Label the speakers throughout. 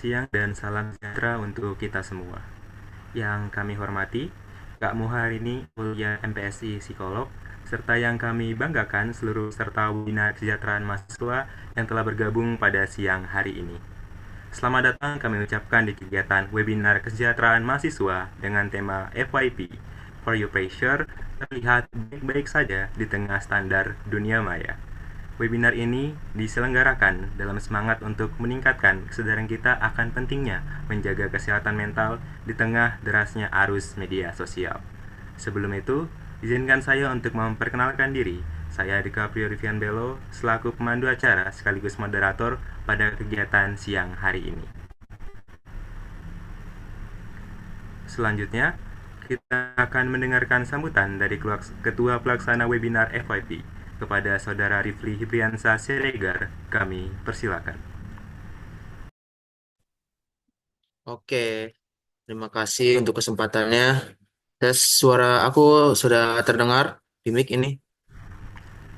Speaker 1: siang dan salam sejahtera untuk kita semua. Yang kami hormati, Kak Muha hari ini kuliah MPSI Psikolog, serta yang kami banggakan seluruh peserta webinar kesejahteraan mahasiswa yang telah bergabung pada siang hari ini. Selamat datang kami ucapkan di kegiatan webinar kesejahteraan mahasiswa dengan tema FYP, For Your Pressure, terlihat baik-baik saja di tengah standar dunia maya. Webinar ini diselenggarakan dalam semangat untuk meningkatkan kesadaran kita akan pentingnya menjaga kesehatan mental di tengah derasnya arus media sosial. Sebelum itu, izinkan saya untuk memperkenalkan diri. Saya DiCaprio Rivian Bello, selaku pemandu acara sekaligus moderator pada kegiatan siang hari ini. Selanjutnya, kita akan mendengarkan sambutan dari Ketua Pelaksana Webinar FYP. Kepada Saudara Rifli Hibriansa Siregar, kami persilakan.
Speaker 2: Oke, terima kasih untuk kesempatannya. Tes suara aku sudah terdengar di mic ini.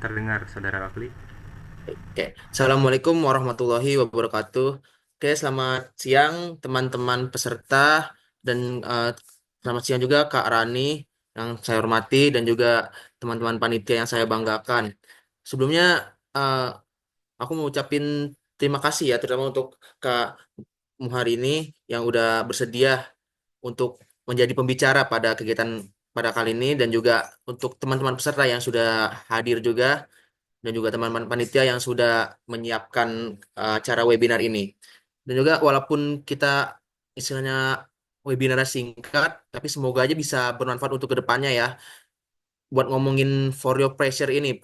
Speaker 1: Terdengar, Saudara Rafli?
Speaker 2: Oke, Assalamualaikum warahmatullahi wabarakatuh. Oke, selamat siang teman-teman peserta dan eh, selamat siang juga Kak Rani yang saya hormati dan juga teman-teman panitia yang saya banggakan. Sebelumnya eh, aku mau ucapin terima kasih ya, terutama untuk Kak Muharini yang udah bersedia untuk menjadi pembicara pada kegiatan pada kali ini dan juga untuk teman-teman peserta yang sudah hadir juga dan juga teman-teman panitia yang sudah menyiapkan acara webinar ini. Dan juga walaupun kita istilahnya webinar singkat, tapi semoga aja bisa bermanfaat untuk kedepannya ya. Buat ngomongin for your pressure ini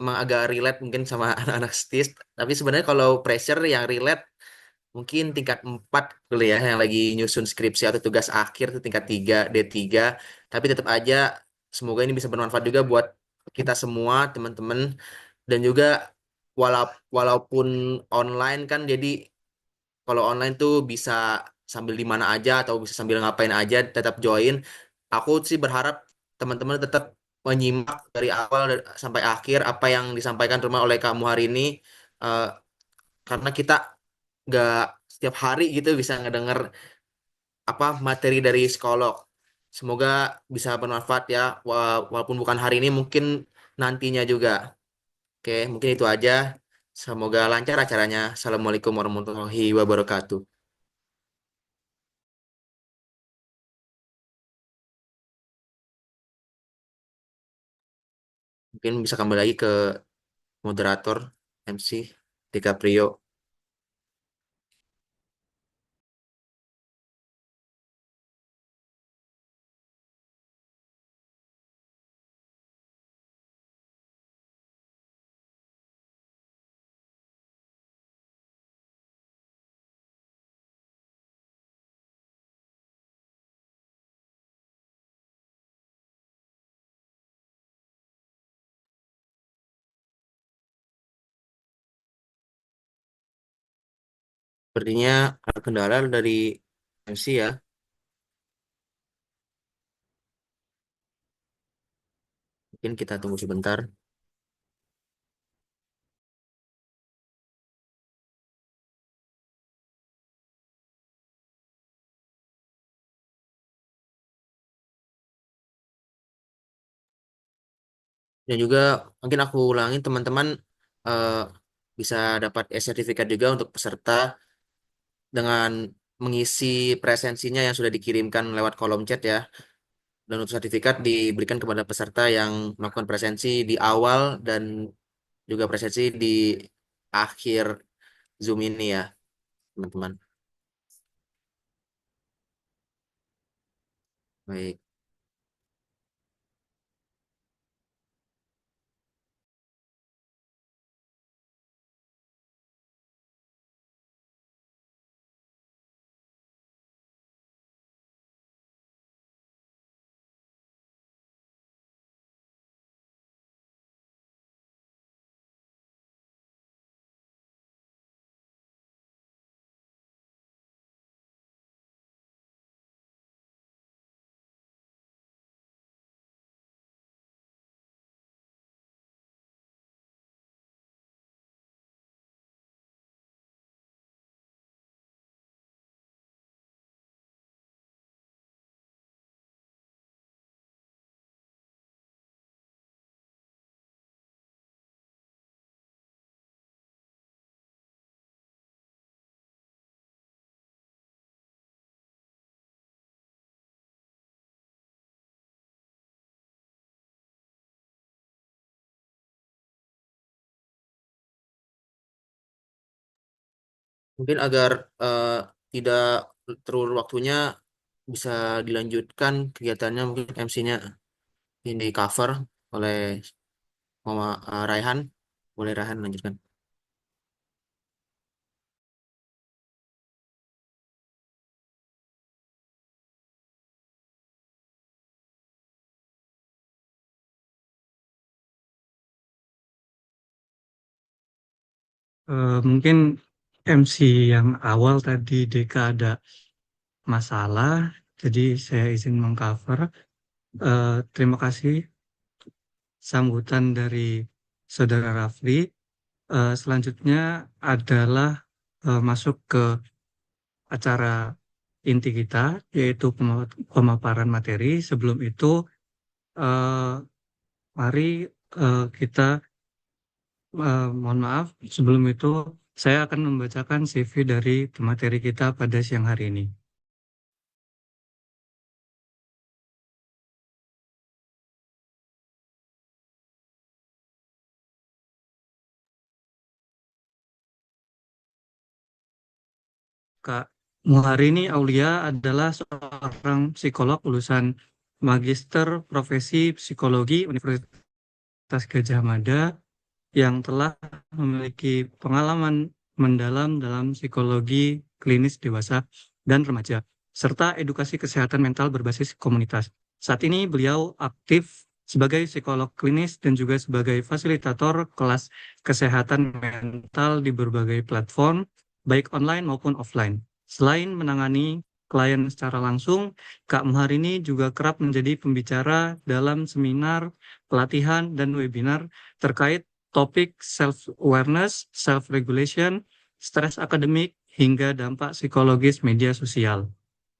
Speaker 2: emang agak relate mungkin sama anak-anak STIS, tapi sebenarnya kalau pressure yang relate mungkin tingkat 4 dulu ya yang lagi nyusun skripsi atau tugas akhir itu tingkat 3 D3. Tapi tetap aja semoga ini bisa bermanfaat juga buat kita semua teman-teman dan juga walaupun online kan jadi kalau online tuh bisa sambil di mana aja atau bisa sambil ngapain aja tetap join. Aku sih berharap teman-teman tetap menyimak dari awal sampai akhir apa yang disampaikan terutama oleh kamu hari ini. Eh, karena kita nggak setiap hari gitu bisa ngedenger apa materi dari psikolog. Semoga bisa bermanfaat ya, walaupun bukan hari ini mungkin nantinya juga. Oke, mungkin itu aja. Semoga lancar acaranya. Assalamualaikum warahmatullahi wabarakatuh. Mungkin bisa kembali lagi ke moderator MC DiCaprio. Sepertinya ada kendala dari MC ya. Mungkin kita tunggu sebentar. Dan juga mungkin aku ulangin teman-teman eh, bisa dapat e-sertifikat juga untuk peserta dengan mengisi presensinya yang sudah dikirimkan lewat kolom chat ya. Dan untuk sertifikat diberikan kepada peserta yang melakukan presensi di awal dan juga presensi di akhir Zoom ini ya, teman-teman. Baik. Mungkin agar tidak terulur waktunya bisa dilanjutkan kegiatannya, mungkin MC-nya ini di cover oleh Mama Raihan. Boleh Raihan lanjutkan.
Speaker 3: Mungkin MC yang awal tadi Deka ada masalah, jadi saya izin mengcover. Terima kasih sambutan dari Saudara Rafli. Selanjutnya adalah masuk ke acara inti kita, yaitu pemaparan materi. Sebelum itu, eh, mari kita, mohon maaf, sebelum itu saya akan membacakan CV dari pemateri kita pada siang hari ini. Kak Muharini Aulia adalah seorang psikolog lulusan Magister Profesi Psikologi Universitas Gadjah Mada yang telah memiliki pengalaman mendalam dalam psikologi klinis dewasa dan remaja, serta edukasi kesehatan mental berbasis komunitas. Saat ini beliau aktif sebagai psikolog klinis dan juga sebagai fasilitator kelas kesehatan mental di berbagai platform, baik online maupun offline. Selain menangani klien secara langsung, Kak Muharini juga kerap menjadi pembicara dalam seminar, pelatihan, dan webinar terkait topik self-awareness, self-regulation, stres akademik, hingga dampak psikologis media sosial.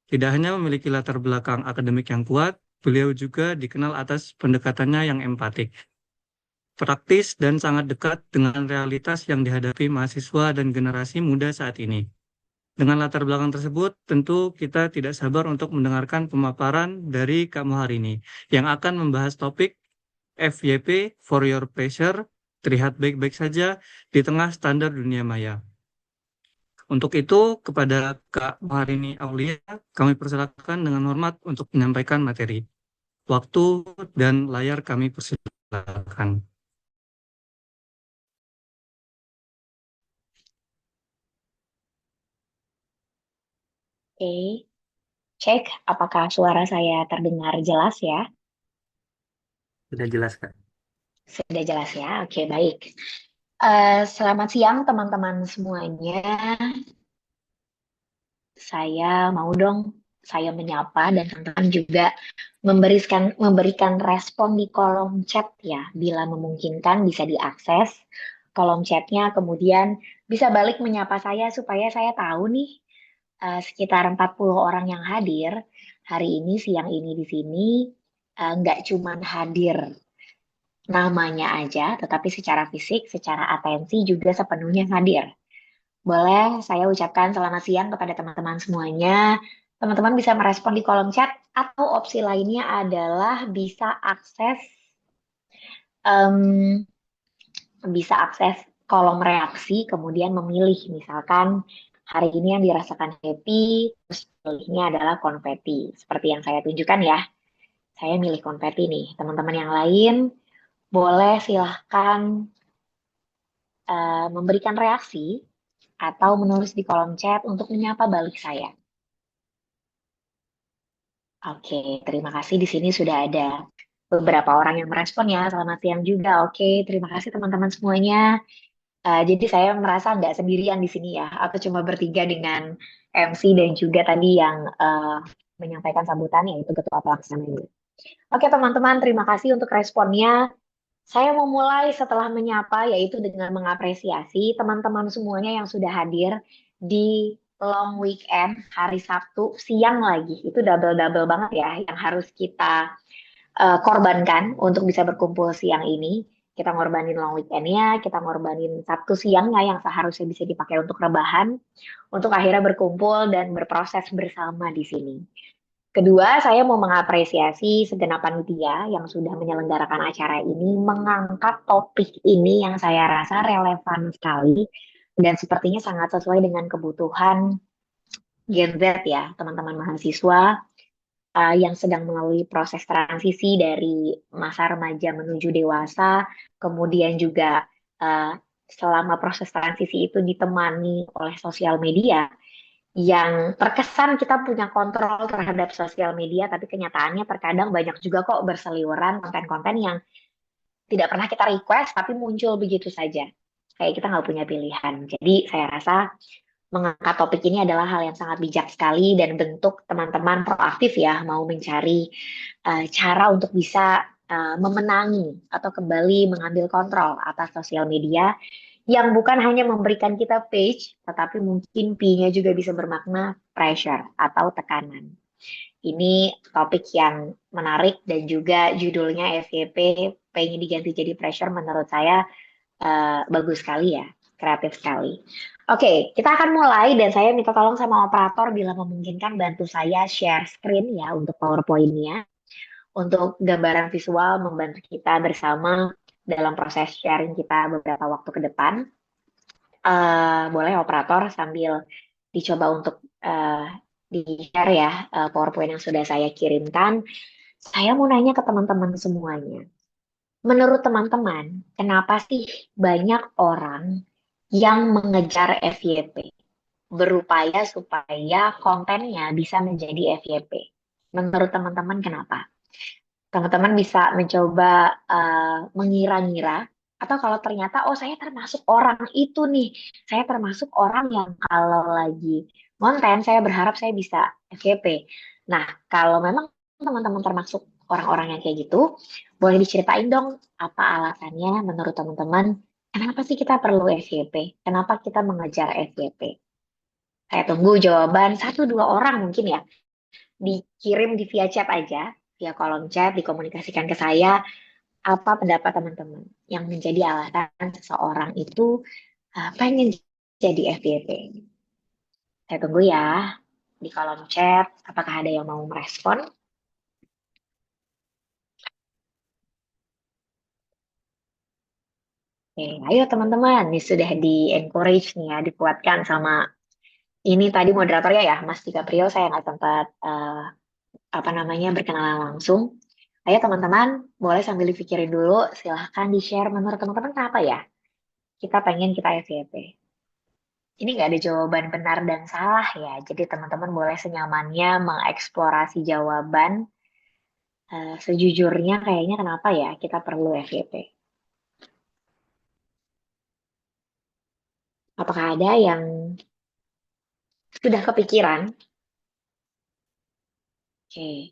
Speaker 3: Tidak hanya memiliki latar belakang akademik yang kuat, beliau juga dikenal atas pendekatannya yang empatik, praktis, dan sangat dekat dengan realitas yang dihadapi mahasiswa dan generasi muda saat ini. Dengan latar belakang tersebut, tentu kita tidak sabar untuk mendengarkan pemaparan dari Kak Muharini yang akan membahas topik FYP, for your pleasure, terlihat baik-baik saja di tengah standar dunia maya. Untuk itu, kepada Kak Muharini Aulia, kami persilakan dengan hormat untuk menyampaikan materi. Waktu dan layar kami persilakan.
Speaker 4: Oke, cek apakah suara saya terdengar jelas ya?
Speaker 1: Sudah jelas, Kak.
Speaker 4: Sudah jelas ya? Oke, baik. Selamat siang teman-teman semuanya. Saya mau dong, saya menyapa dan teman-teman juga memberikan respon di kolom chat ya. Bila memungkinkan bisa diakses kolom chatnya, kemudian bisa balik menyapa saya supaya saya tahu nih sekitar 40 orang yang hadir hari ini, siang ini di sini, nggak cuman hadir namanya aja, tetapi secara fisik, secara atensi juga sepenuhnya hadir. Boleh saya ucapkan selamat siang kepada teman-teman semuanya. Teman-teman bisa merespon di kolom chat atau opsi lainnya adalah em, bisa akses kolom reaksi, kemudian memilih misalkan hari ini yang dirasakan happy, terus pilihnya adalah konfeti. Seperti yang saya tunjukkan ya. Saya milih konfeti nih. Teman-teman yang lain boleh silahkan memberikan reaksi atau menulis di kolom chat untuk menyapa balik saya. Oke, terima kasih. Di sini sudah ada beberapa orang yang merespon ya. Selamat siang juga. Oke, terima kasih teman-teman semuanya. Jadi saya merasa nggak sendirian di sini ya. Aku cuma bertiga dengan MC dan juga tadi yang menyampaikan sambutannya itu Ketua Pelaksana ini. Oke teman-teman, terima kasih untuk responnya. Saya mau mulai setelah menyapa, yaitu dengan mengapresiasi teman-teman semuanya yang sudah hadir di long weekend hari Sabtu siang lagi. Itu double-double banget ya yang harus kita korbankan untuk bisa berkumpul siang ini. Kita ngorbanin long weekendnya, kita ngorbanin Sabtu siangnya yang seharusnya bisa dipakai untuk rebahan, untuk akhirnya berkumpul dan berproses bersama di sini. Kedua, saya mau mengapresiasi segenap panitia yang sudah menyelenggarakan acara ini, mengangkat topik ini yang saya rasa relevan sekali dan sepertinya sangat sesuai dengan kebutuhan Gen Z ya, teman-teman mahasiswa yang sedang melalui proses transisi dari masa remaja menuju dewasa, kemudian juga selama proses transisi itu ditemani oleh sosial media, yang terkesan kita punya kontrol terhadap sosial media, tapi kenyataannya terkadang banyak juga kok berseliweran konten-konten yang tidak pernah kita request, tapi muncul begitu saja. Kayak kita nggak punya pilihan. Jadi saya rasa mengangkat topik ini adalah hal yang sangat bijak sekali dan bentuk teman-teman proaktif ya, mau mencari cara untuk bisa memenangi atau kembali mengambil kontrol atas sosial media yang bukan hanya memberikan kita page, tetapi mungkin P-nya juga bisa bermakna pressure atau tekanan. Ini topik yang menarik dan juga judulnya FYP, P-nya diganti jadi pressure, menurut saya bagus sekali ya, kreatif sekali. Oke, kita akan mulai dan saya minta tolong sama operator bila memungkinkan bantu saya share screen ya untuk PowerPoint-nya. Untuk gambaran visual membantu kita bersama dalam proses sharing kita beberapa waktu ke depan. Boleh operator sambil dicoba untuk di-share ya PowerPoint yang sudah saya kirimkan. Saya mau nanya ke teman-teman semuanya. Menurut teman-teman, kenapa sih banyak orang yang mengejar FYP? Berupaya supaya kontennya bisa menjadi FYP. Menurut teman-teman kenapa? Teman-teman bisa mencoba mengira-ngira, atau kalau ternyata, oh saya termasuk orang itu nih, saya termasuk orang yang kalau lagi konten, saya berharap saya bisa FYP. Nah, kalau memang teman-teman termasuk orang-orang yang kayak gitu, boleh diceritain dong apa alasannya menurut teman-teman, kenapa sih kita perlu FYP? Kenapa kita mengejar FYP? Saya tunggu jawaban 1-2 orang mungkin ya, dikirim di via chat aja, via kolom chat, dikomunikasikan ke saya, apa pendapat teman-teman yang menjadi alasan seseorang itu pengen jadi FYP. Saya tunggu ya di kolom chat, apakah ada yang mau merespon? Oke, ayo teman-teman, ini sudah di-encourage nih ya, dikuatkan sama ini tadi moderatornya ya, Mas Tika Priyo, saya nggak sempat berkenalan langsung. Ayo teman-teman, boleh sambil dipikirin dulu, silahkan di-share menurut teman-teman kenapa ya kita pengen kita FYP. Ini nggak ada jawaban benar dan salah ya, jadi teman-teman boleh senyamannya mengeksplorasi jawaban. Sejujurnya kayaknya kenapa ya kita perlu FYP. Apakah ada yang sudah kepikiran? Oke.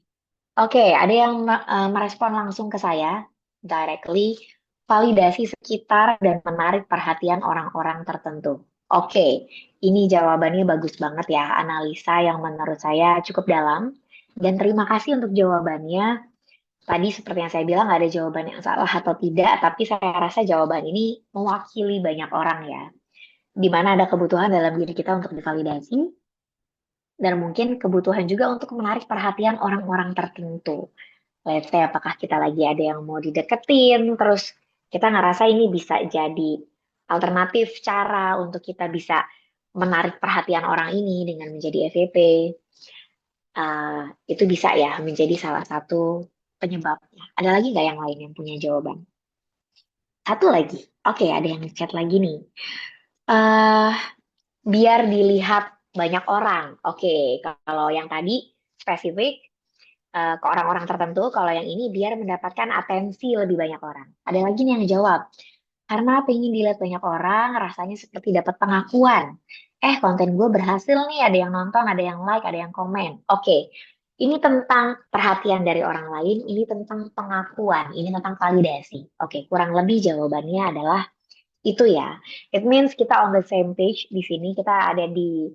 Speaker 4: Oke, ada yang merespon langsung ke saya, directly, validasi sekitar dan menarik perhatian orang-orang tertentu. Oke, ini jawabannya bagus banget ya, analisa yang menurut saya cukup dalam. Dan terima kasih untuk jawabannya. Tadi seperti yang saya bilang, nggak ada jawaban yang salah atau tidak, tapi saya rasa jawaban ini mewakili banyak orang ya. Di mana ada kebutuhan dalam diri kita untuk divalidasi, dan mungkin kebutuhan juga untuk menarik perhatian orang-orang tertentu. Let's say apakah kita lagi ada yang mau dideketin, terus kita ngerasa ini bisa jadi alternatif cara untuk kita bisa menarik perhatian orang ini dengan menjadi FYP. Itu bisa ya menjadi salah satu penyebabnya. Ada lagi nggak yang lain yang punya jawaban? Satu lagi. Oke, ada yang chat lagi nih. Biar dilihat banyak orang. Oke, kalau yang tadi spesifik ke orang-orang tertentu, kalau yang ini biar mendapatkan atensi lebih banyak orang. Ada lagi nih yang jawab, karena pengen dilihat banyak orang, rasanya seperti dapat pengakuan. Konten gue berhasil nih, ada yang nonton, ada yang like, ada yang komen. Oke, ini tentang perhatian dari orang lain, ini tentang pengakuan, ini tentang validasi. Oke, kurang lebih jawabannya adalah itu ya. It means kita on the same page di sini, kita ada di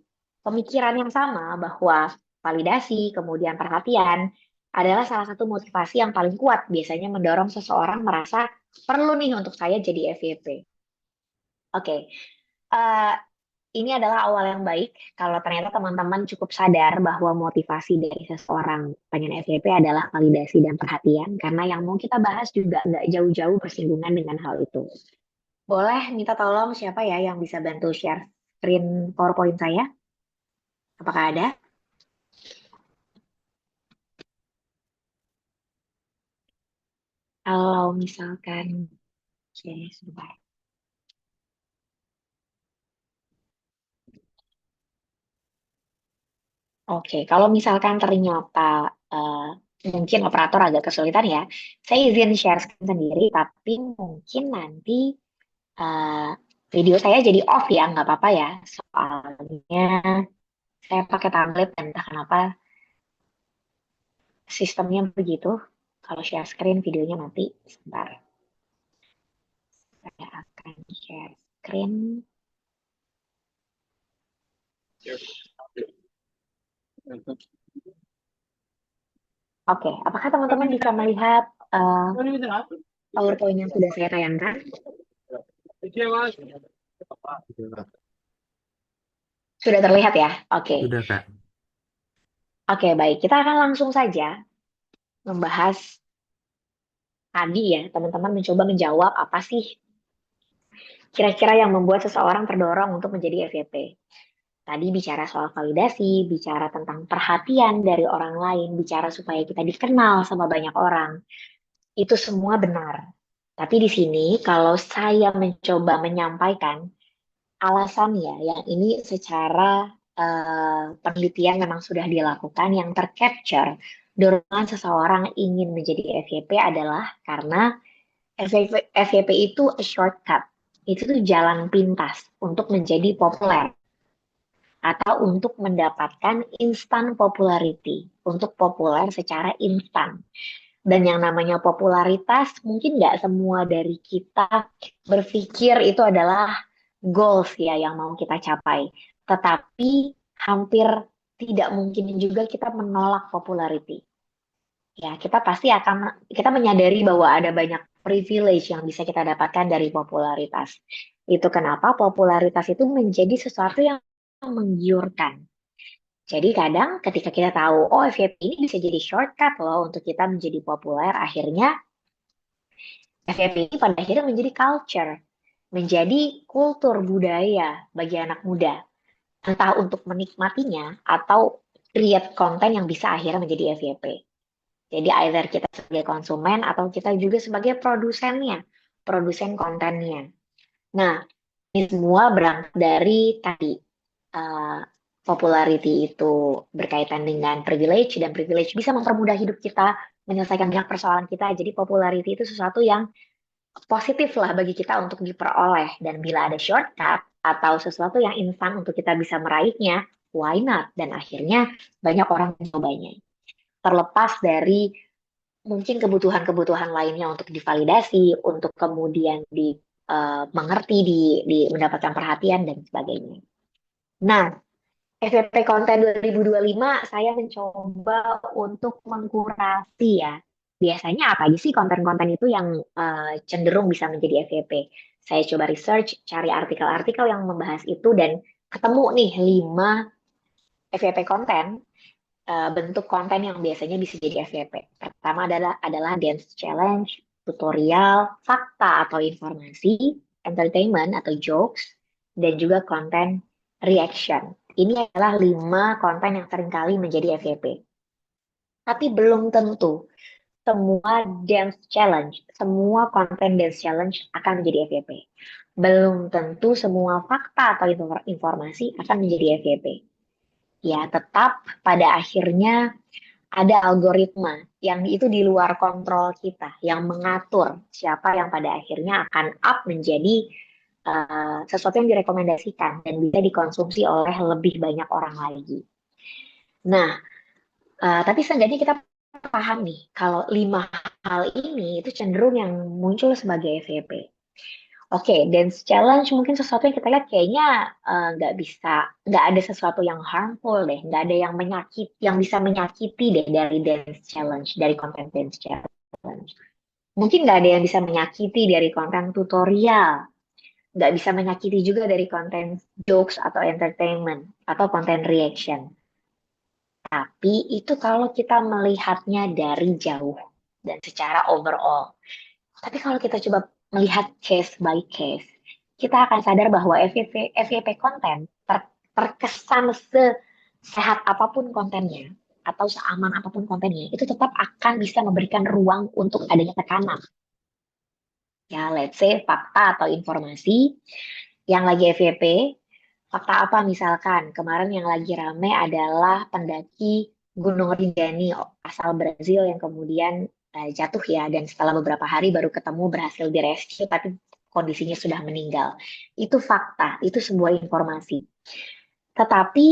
Speaker 4: pemikiran yang sama bahwa validasi, kemudian perhatian adalah salah satu motivasi yang paling kuat biasanya mendorong seseorang merasa perlu nih untuk saya jadi FYP. Oke, ini adalah awal yang baik kalau ternyata teman-teman cukup sadar bahwa motivasi dari seseorang pengen FYP adalah validasi dan perhatian, karena yang mau kita bahas juga nggak jauh-jauh bersinggungan dengan hal itu. Boleh minta tolong siapa ya yang bisa bantu share screen PowerPoint saya? Apakah ada? Kalau misalkan, oke, sebentar. Oke, kalau misalkan ternyata eh, mungkin operator agak kesulitan ya, saya izin share screen sendiri, tapi mungkin nanti eh, video saya jadi off ya, nggak apa-apa ya. Soalnya saya pakai tablet dan entah kenapa sistemnya begitu. Kalau share screen videonya mati. Sebentar, saya akan share screen. Oke, apakah teman-teman bisa melihat PowerPoint yang sudah saya tayangkan? Sudah terlihat ya? Oke.
Speaker 1: Sudah, Kak.
Speaker 4: Oke, baik. Kita akan langsung saja membahas tadi ya, teman-teman mencoba menjawab apa sih kira-kira yang membuat seseorang terdorong untuk menjadi FYP. Tadi bicara soal validasi, bicara tentang perhatian dari orang lain, bicara supaya kita dikenal sama banyak orang. Itu semua benar. Tapi di sini kalau saya mencoba menyampaikan alasan ya, yang ini secara penelitian memang sudah dilakukan yang tercapture dorongan seseorang ingin menjadi FYP adalah karena FYP itu a shortcut. Itu tuh jalan pintas untuk menjadi populer atau untuk mendapatkan instant popularity, untuk populer secara instan. Dan yang namanya popularitas, mungkin nggak semua dari kita berpikir itu adalah goals ya yang mau kita capai. Tetapi hampir tidak mungkin juga kita menolak popularity. Ya, kita menyadari bahwa ada banyak privilege yang bisa kita dapatkan dari popularitas. Itu kenapa popularitas itu menjadi sesuatu yang menggiurkan. Jadi kadang ketika kita tahu, oh FYP ini bisa jadi shortcut loh untuk kita menjadi populer, akhirnya FYP ini pada akhirnya menjadi culture, menjadi kultur budaya bagi anak muda. Entah untuk menikmatinya atau create konten yang bisa akhirnya menjadi FYP. Jadi either kita sebagai konsumen atau kita juga sebagai produsennya, produsen kontennya. Nah, ini semua berangkat dari tadi uh, popularity itu berkaitan dengan privilege dan privilege bisa mempermudah hidup kita, menyelesaikan banyak persoalan kita. Jadi popularity itu sesuatu yang positif lah bagi kita untuk diperoleh. Dan bila ada shortcut atau sesuatu yang instan untuk kita bisa meraihnya, why not? Dan akhirnya banyak orang mencobanya. Terlepas dari mungkin kebutuhan-kebutuhan lainnya untuk divalidasi, untuk kemudian mengerti, mendapatkan perhatian dan sebagainya. Nah, FYP konten 2025 saya mencoba untuk mengkurasi ya. Biasanya apa aja sih konten-konten itu yang cenderung bisa menjadi FYP? Saya coba research, cari artikel-artikel yang membahas itu dan ketemu nih 5 FYP konten, bentuk konten yang biasanya bisa jadi FYP. Pertama adalah dance challenge, tutorial, fakta atau informasi, entertainment atau jokes, dan juga konten reaction. Ini adalah 5 konten yang seringkali menjadi FYP. Tapi belum tentu semua dance challenge, semua konten dance challenge akan menjadi FYP. Belum tentu semua fakta atau informasi akan menjadi FYP. Ya, tetap pada akhirnya ada algoritma yang itu di luar kontrol kita, yang mengatur siapa yang pada akhirnya akan up menjadi sesuatu yang direkomendasikan dan bisa dikonsumsi oleh lebih banyak orang lagi. Nah, tapi seenggaknya kita paham nih, kalau 5 hal ini itu cenderung yang muncul sebagai FYP. Oke, dance challenge mungkin sesuatu yang kita lihat kayaknya nggak ada sesuatu yang harmful deh, nggak ada yang bisa menyakiti deh dari dance challenge, dari konten dance challenge. Mungkin nggak ada yang bisa menyakiti dari konten tutorial, nggak bisa menyakiti juga dari konten jokes atau entertainment atau konten reaction. Tapi itu kalau kita melihatnya dari jauh dan secara overall. Tapi kalau kita coba melihat case by case, kita akan sadar bahwa FYP konten terkesan sehat apapun kontennya atau seaman apapun kontennya, itu tetap akan bisa memberikan ruang untuk adanya tekanan. Ya, let's say fakta atau informasi yang lagi FYP, fakta apa misalkan, kemarin yang lagi rame adalah pendaki Gunung Rinjani asal Brazil yang kemudian jatuh ya, dan setelah beberapa hari baru ketemu berhasil direscue, tapi kondisinya sudah meninggal. Itu fakta, itu sebuah informasi. Tetapi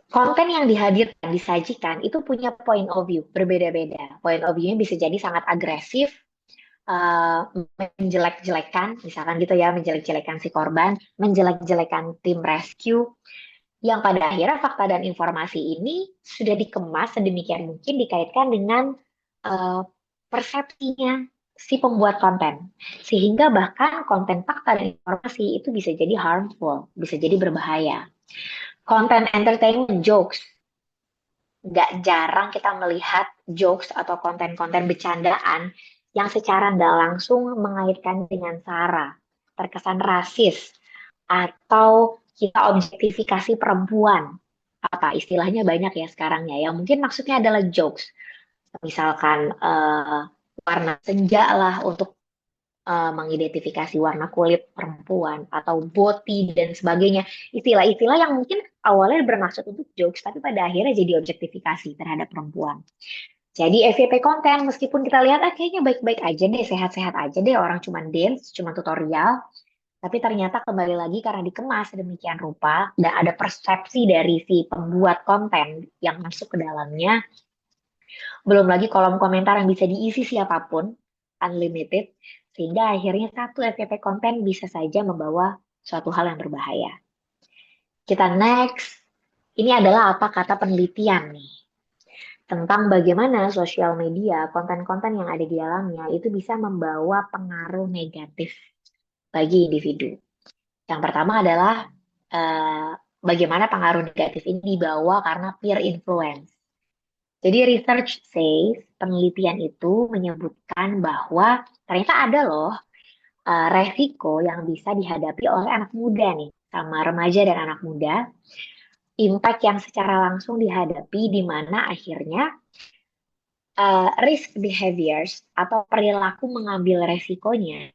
Speaker 4: konten yang dihadirkan, disajikan, itu punya point of view, berbeda-beda. Point of view-nya bisa jadi sangat agresif, menjelek-jelekan, misalkan gitu ya, menjelek-jelekan si korban, menjelek-jelekan tim rescue, yang pada akhirnya fakta dan informasi ini sudah dikemas sedemikian mungkin dikaitkan dengan persepsinya si pembuat konten. Sehingga bahkan konten fakta dan informasi itu bisa jadi harmful, bisa jadi berbahaya. Konten entertainment, jokes, nggak jarang kita melihat jokes atau konten-konten bercandaan yang secara nggak langsung mengaitkan dengan SARA, terkesan rasis, atau kita objektifikasi perempuan. Apa istilahnya banyak ya sekarang ya, yang mungkin maksudnya adalah jokes. Misalkan warna senja lah untuk mengidentifikasi warna kulit perempuan atau boti dan sebagainya. Istilah-istilah yang mungkin awalnya bermaksud untuk jokes, tapi pada akhirnya jadi objektifikasi terhadap perempuan. Jadi FYP konten, meskipun kita lihat kayaknya baik-baik aja deh, sehat-sehat aja deh, orang cuma dance, cuma tutorial, tapi ternyata kembali lagi karena dikemas sedemikian rupa dan ada persepsi dari si pembuat konten yang masuk ke dalamnya, belum lagi kolom komentar yang bisa diisi siapapun, unlimited, sehingga akhirnya satu FYP konten bisa saja membawa suatu hal yang berbahaya. Kita next, ini adalah apa kata penelitian nih, tentang bagaimana sosial media, konten-konten yang ada di dalamnya itu bisa membawa pengaruh negatif bagi individu. Yang pertama adalah bagaimana pengaruh negatif ini dibawa karena peer influence. Jadi research says, penelitian itu menyebutkan bahwa ternyata ada loh resiko yang bisa dihadapi oleh anak muda nih, sama remaja dan anak muda, impact yang secara langsung dihadapi di mana akhirnya risk behaviors atau perilaku mengambil resikonya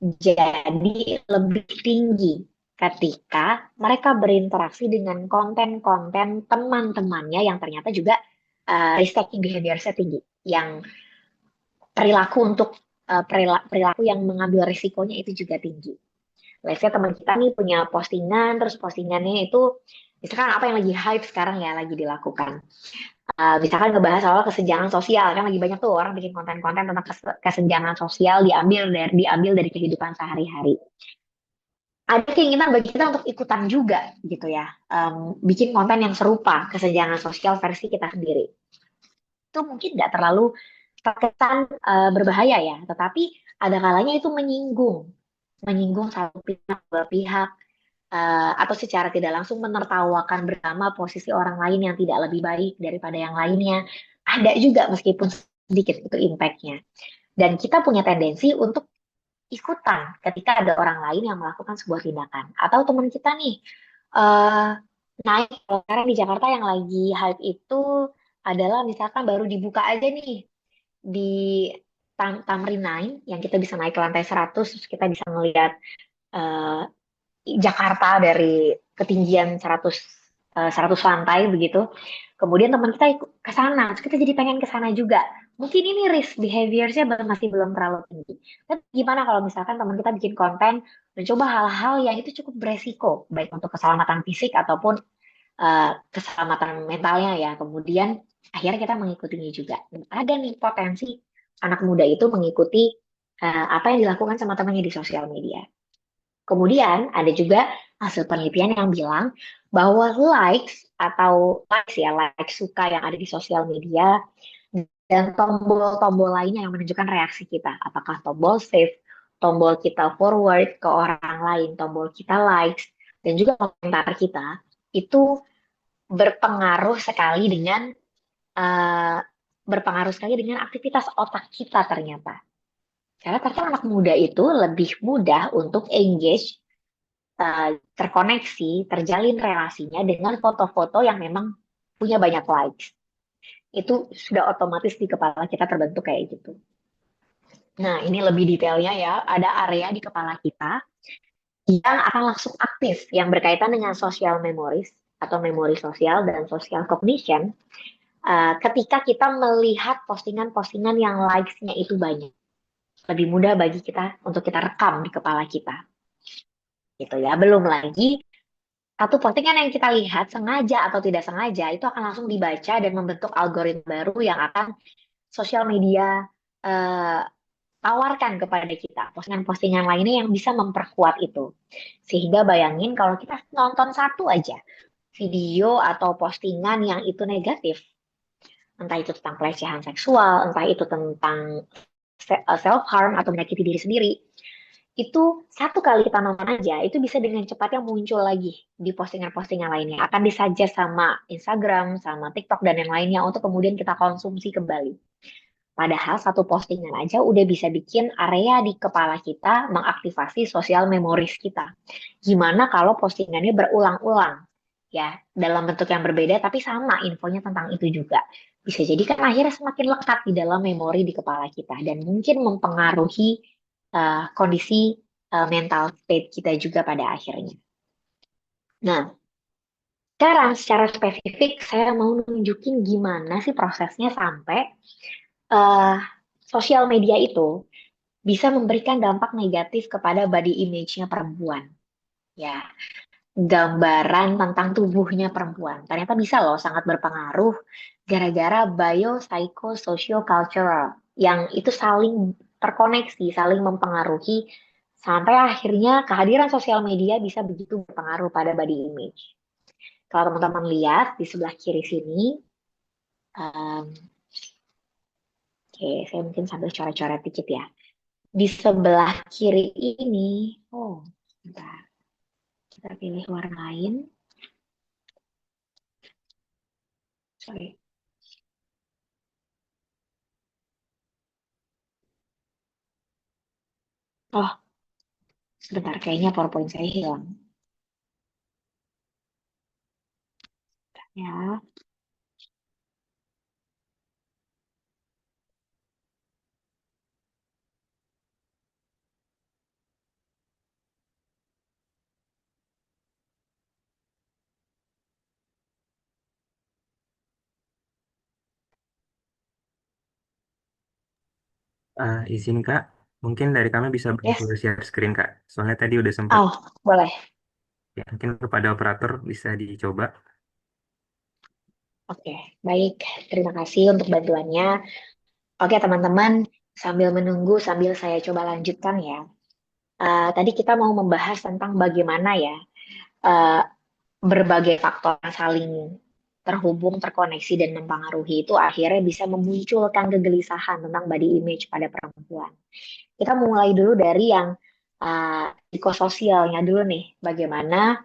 Speaker 4: jadi lebih tinggi ketika mereka berinteraksi dengan konten-konten teman-temannya yang ternyata juga risk-taking behavior-nya tinggi, yang perilaku untuk perilaku yang mengambil risikonya itu juga tinggi. Let's say teman kita nih punya postingan, terus postingannya itu misalkan apa yang lagi hype sekarang ya, lagi dilakukan. Misalkan ngebahas soal kesenjangan sosial, kan lagi banyak tuh orang bikin konten-konten tentang kesenjangan sosial diambil dari kehidupan sehari-hari. Ada keinginan bagi kita untuk ikutan juga gitu ya, bikin konten yang serupa kesenjangan sosial versi kita sendiri. Itu mungkin nggak terlalu terkesan berbahaya ya, tetapi ada kalanya itu menyinggung satu pihak, dua pihak, atau secara tidak langsung menertawakan bersama posisi orang lain yang tidak lebih baik daripada yang lainnya. Ada juga meskipun sedikit itu impact-nya. Dan kita punya tendensi untuk ikutan ketika ada orang lain yang melakukan sebuah tindakan. Atau teman kita nih, naik, sekarang di Jakarta yang lagi hype itu adalah misalkan baru dibuka aja nih di Tamrin 9, yang kita bisa naik ke lantai 100, terus kita bisa melihat Jakarta dari ketinggian 100 lantai begitu. Kemudian teman kita ikut ke sana, terus kita jadi pengen ke sana juga. Mungkin ini risk behavior-nya masih belum terlalu tinggi. Tapi gimana kalau misalkan teman kita bikin konten mencoba hal-hal yang itu cukup beresiko, baik untuk keselamatan fisik ataupun keselamatan mentalnya ya. Kemudian akhirnya kita mengikutinya juga. Dan ada nih potensi anak muda itu mengikuti apa yang dilakukan sama temannya di sosial media. Kemudian ada juga hasil penelitian yang bilang bahwa likes like suka yang ada di sosial media dan tombol-tombol lainnya yang menunjukkan reaksi kita, apakah tombol save, tombol kita forward ke orang lain, tombol kita likes, dan juga komentar kita, itu berpengaruh sekali dengan aktivitas otak kita ternyata. Karena ternyata anak muda itu lebih mudah untuk engage, terkoneksi, terjalin relasinya dengan foto-foto yang memang punya banyak likes. Itu sudah otomatis di kepala kita terbentuk kayak gitu. Nah, ini lebih detailnya ya. Ada area di kepala kita yang akan langsung aktif yang berkaitan dengan social memories atau memori sosial dan social cognition. Ketika kita melihat postingan-postingan yang likes-nya itu banyak, lebih mudah bagi kita untuk kita rekam di kepala kita, gitu ya. Belum lagi satu postingan yang kita lihat sengaja atau tidak sengaja itu akan langsung dibaca dan membentuk algoritma baru yang akan sosial media uh, tawarkan kepada kita postingan-postingan lainnya yang bisa memperkuat itu. Sehingga bayangin kalau kita nonton satu aja video atau postingan yang itu negatif, entah itu tentang pelecehan seksual, entah itu tentang self harm atau menyakiti diri sendiri, itu satu kali kita nonton aja, itu bisa dengan cepatnya muncul lagi di postingan-postingan lainnya. Akan disuggest sama Instagram, sama TikTok, dan yang lainnya untuk kemudian kita konsumsi kembali. Padahal satu postingan aja udah bisa bikin area di kepala kita mengaktifasi sosial memories kita. Gimana kalau postingannya berulang-ulang? Ya, dalam bentuk yang berbeda tapi sama infonya tentang itu juga. Bisa jadi kan akhirnya semakin lekat di dalam memori di kepala kita dan mungkin mempengaruhi kondisi mental state kita juga pada akhirnya. Nah, sekarang secara spesifik saya mau nunjukin gimana sih prosesnya sampai sosial media itu bisa memberikan dampak negatif kepada body image-nya perempuan. Ya, gambaran tentang tubuhnya perempuan. Ternyata bisa loh sangat berpengaruh gara-gara biopsychosociocultural yang itu saling terkoneksi, saling mempengaruhi sampai akhirnya kehadiran sosial media bisa begitu berpengaruh pada body image. Kalau teman-teman lihat di sebelah kiri sini, oke, saya mungkin sambil coret-coret dikit ya. Di sebelah kiri ini, bentar, kita pilih warna lain. Sorry. Oh, sebentar, kayaknya PowerPoint saya hilang. Ya,
Speaker 1: Izin Kak, mungkin dari kami bisa bantu
Speaker 4: yes.
Speaker 1: share screen Kak. Soalnya tadi udah sempat,
Speaker 4: Oh, boleh.
Speaker 1: ya, mungkin kepada operator bisa dicoba.
Speaker 4: Oke, baik. Terima kasih untuk bantuannya. Oke, teman-teman, sambil menunggu, sambil saya coba lanjutkan ya. Tadi kita mau membahas tentang bagaimana ya eh, berbagai faktor yang saling terhubung, terkoneksi, dan mempengaruhi itu akhirnya bisa memunculkan kegelisahan tentang body image pada perempuan. Kita mulai dulu dari yang psikososialnya dulu nih. Bagaimana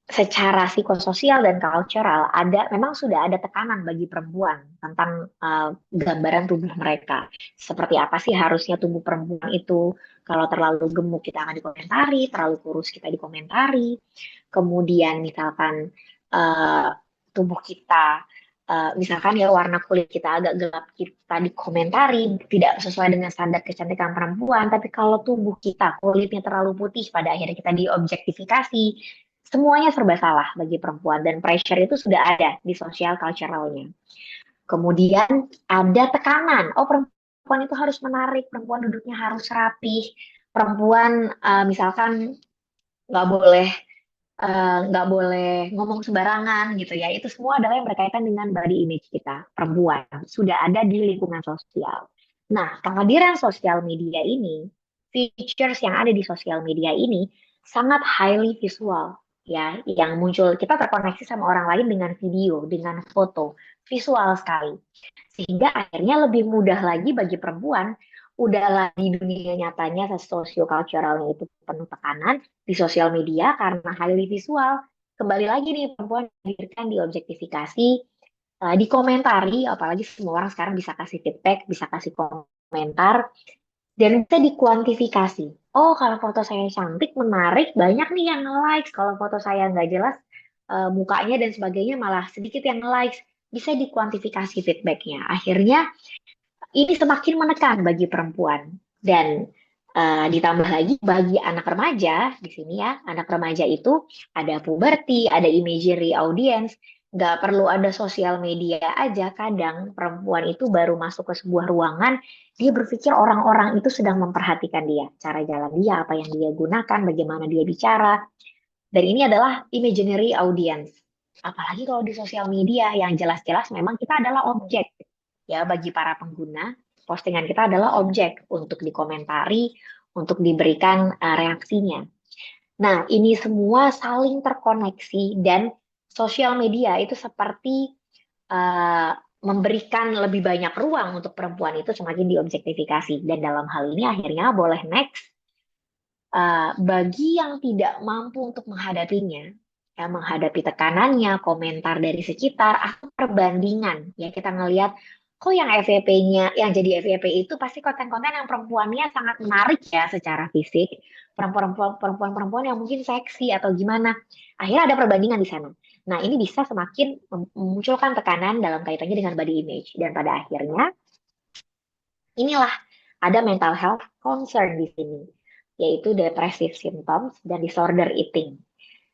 Speaker 4: secara psikososial dan cultural memang sudah ada tekanan bagi perempuan tentang gambaran tubuh mereka. Seperti apa sih harusnya tubuh perempuan itu? Kalau terlalu gemuk kita akan dikomentari, terlalu kurus kita dikomentari. Kemudian misalkan tubuh kita, misalkan ya warna kulit kita agak gelap kita dikomentari, tidak sesuai dengan standar kecantikan perempuan. Tapi kalau tubuh kita kulitnya terlalu putih, pada akhirnya kita diobjektifikasi. Semuanya serba salah bagi perempuan dan pressure itu sudah ada di sosial culturalnya. Kemudian ada tekanan, perempuan itu harus menarik, perempuan duduknya harus rapih, perempuan misalkan nggak boleh nggak boleh ngomong sembarangan gitu ya. Itu semua adalah yang berkaitan dengan body image kita, perempuan. Sudah ada di lingkungan sosial. Nah, kehadiran sosial media ini, features yang ada di sosial media ini sangat highly visual ya, yang muncul kita terkoneksi sama orang lain dengan video, dengan foto, visual sekali. Sehingga akhirnya lebih mudah lagi bagi perempuan, udahlah di dunia nyatanya sosiokulturalnya itu penuh tekanan, di sosial media karena highly visual, kembali lagi nih perempuan dihadirkan, diobjektifikasi, dikomentari, apalagi semua orang sekarang bisa kasih feedback, bisa kasih komentar, Dan bisa dikuantifikasi. Oh, kalau foto saya cantik, menarik, banyak nih yang nge-likes. Kalau foto saya nggak jelas, mukanya dan sebagainya malah sedikit yang nge-likes. Bisa dikuantifikasi feedbacknya. Akhirnya ini semakin menekan bagi perempuan. Dan ditambah lagi bagi anak remaja, di sini ya, anak remaja itu ada puberti, ada imagery audience, nggak perlu ada sosial media aja, kadang perempuan itu baru masuk ke sebuah ruangan, dia berpikir orang-orang itu sedang memperhatikan dia, cara jalan dia, apa yang dia gunakan, bagaimana dia bicara, dan ini adalah imaginary audience. Apalagi kalau di sosial media yang jelas-jelas memang kita adalah objek ya bagi para pengguna. Postingan kita adalah objek untuk dikomentari, untuk diberikan reaksinya. Nah, ini semua saling terkoneksi dan sosial media itu seperti memberikan lebih banyak ruang untuk perempuan itu semakin diobjektifikasi. Dan dalam hal ini akhirnya boleh next bagi yang tidak mampu untuk menghadapinya, ya, menghadapi tekanannya, komentar dari sekitar, atau perbandingan, ya kita ngelihat, kok yang FYP-nya, yang jadi FYP itu pasti konten-konten yang perempuannya sangat menarik ya secara fisik, perempuan-perempuan yang mungkin seksi atau gimana, akhirnya ada perbandingan di sana. Nah ini bisa semakin memunculkan tekanan dalam kaitannya dengan body image, dan pada akhirnya inilah ada mental health concern di sini, yaitu depressive symptoms dan disorder eating.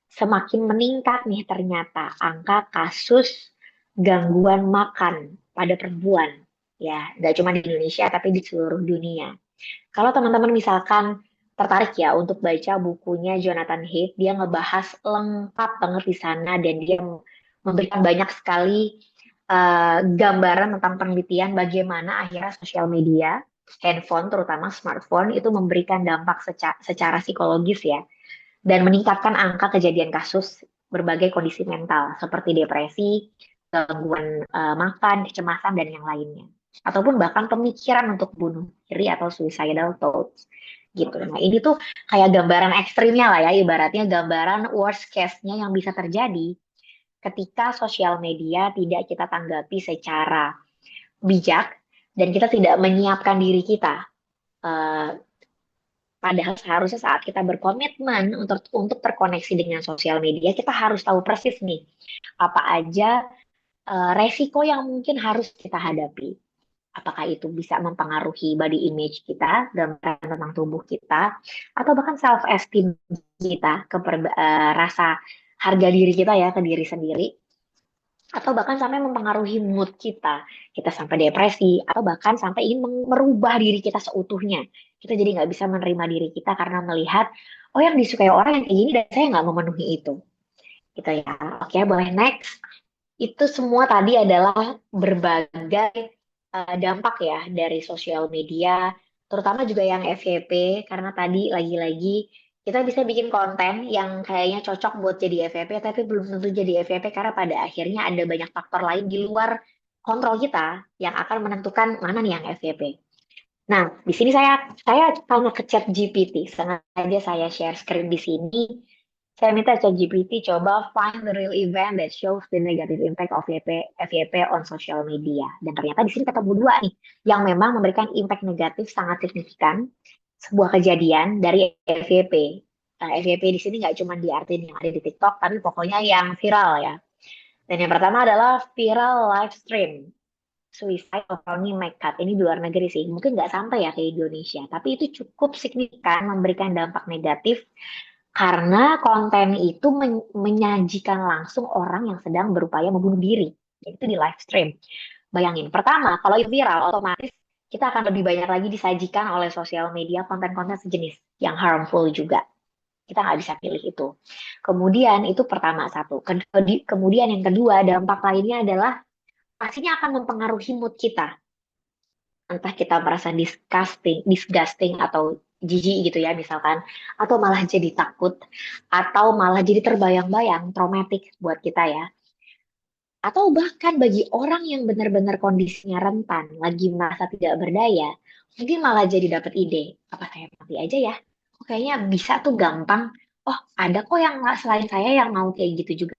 Speaker 4: Semakin meningkat nih ternyata angka kasus gangguan makan pada perempuan. Ya, nggak cuma di Indonesia, tapi di seluruh dunia. Kalau teman-teman misalkan tertarik ya untuk baca bukunya Jonathan Haidt, dia ngebahas lengkap banget di sana dan dia memberikan banyak sekali gambaran tentang penelitian bagaimana akhirnya sosial media, handphone terutama smartphone itu memberikan dampak secara psikologis ya dan meningkatkan angka kejadian kasus berbagai kondisi mental seperti depresi, gangguan makan, kecemasan dan yang lainnya. Ataupun bahkan pemikiran untuk bunuh diri atau suicidal thoughts gitu. Nah, ini tuh kayak gambaran ekstrimnya lah ya, ibaratnya gambaran worst case-nya yang bisa terjadi ketika sosial media tidak kita tanggapi secara bijak dan kita tidak menyiapkan diri kita. Padahal seharusnya saat kita berkomitmen untuk terkoneksi dengan sosial media, kita harus tahu persis nih apa aja resiko yang mungkin harus kita hadapi. Apakah itu bisa mempengaruhi body image kita, gambaran tentang tubuh kita, atau bahkan self esteem kita, rasa harga diri kita ya ke diri sendiri, atau bahkan sampai mempengaruhi mood kita. Kita sampai depresi, atau bahkan sampai ingin merubah diri kita seutuhnya. Kita jadi nggak bisa menerima diri kita karena melihat, oh yang disukai orang yang kayak gini dan saya nggak memenuhi itu. Gitu ya. Oke, boleh next. Itu semua tadi adalah berbagai dampak ya dari sosial media, terutama juga yang FYP, karena tadi lagi-lagi kita bisa bikin konten yang kayaknya cocok buat jadi FYP, tapi belum tentu jadi FYP karena pada akhirnya ada banyak faktor lain di luar kontrol kita yang akan menentukan mana nih yang FYP. Nah, di sini saya tanya ke Chat GPT, sengaja saya share screen di sini. Saya minta ChatGPT coba find the real event that shows the negative impact of FYP on social media. Dan ternyata di sini ketemu dua nih, yang memang memberikan impact negatif sangat signifikan, sebuah kejadian dari FYP. FYP di sini nggak cuma diartiin yang ada di TikTok, tapi pokoknya yang viral ya. Dan yang pertama adalah viral live stream. Suicide of Ronnie McCart. Ini di luar negeri sih, mungkin nggak sampai ya ke Indonesia, tapi itu cukup signifikan memberikan dampak negatif karena konten itu menyajikan langsung orang yang sedang berupaya membunuh diri. Itu di live stream. Bayangin, pertama, kalau itu viral, otomatis kita akan lebih banyak lagi disajikan oleh sosial media konten-konten sejenis yang harmful juga. Kita nggak bisa pilih itu. Kemudian, itu pertama satu. Kemudian yang kedua, dampak lainnya adalah pastinya akan mempengaruhi mood kita. Entah kita merasa disgusting atau jijik gitu ya misalkan, atau malah jadi takut, atau malah jadi terbayang-bayang, traumatik buat kita ya. Atau bahkan bagi orang yang benar-benar kondisinya rentan, lagi merasa tidak berdaya, mungkin malah jadi dapat ide, apa saya mati aja ya? Oh, kayaknya bisa tuh gampang. Oh, ada kok yang selain saya yang mau kayak gitu juga.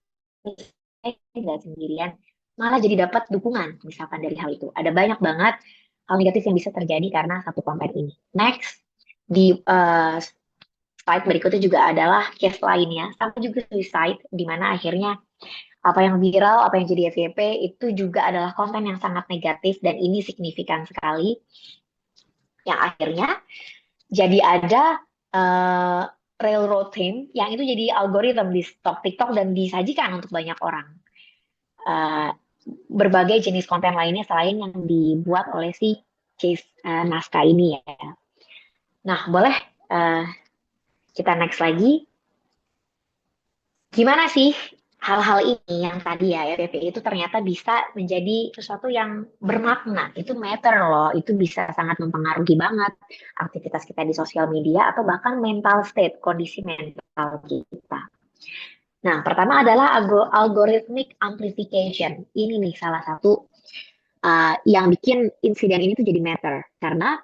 Speaker 4: Saya nggak sendirian. Malah jadi dapat dukungan misalkan dari hal itu. Ada banyak banget hal negatif yang bisa terjadi karena satu konten ini. Next, di slide berikutnya juga adalah case lainnya, sama juga suicide, di mana akhirnya apa yang viral, apa yang jadi FYP itu juga adalah konten yang sangat negatif dan ini signifikan sekali, yang akhirnya jadi ada uh, railroad theme yang itu jadi algoritma di TikTok dan disajikan untuk banyak orang. Uh, Berbagai jenis konten lainnya selain yang dibuat oleh si Chase naskah ini ya. Nah, boleh uh, kita next lagi. Gimana sih hal-hal ini yang tadi ya FYP itu ternyata bisa menjadi sesuatu yang bermakna, itu matter loh, itu bisa sangat mempengaruhi banget aktivitas kita di sosial media atau bahkan mental state, kondisi mental kita. Nah, pertama adalah algorithmic amplification. Ini nih salah satu yang bikin insiden ini tuh jadi matter karena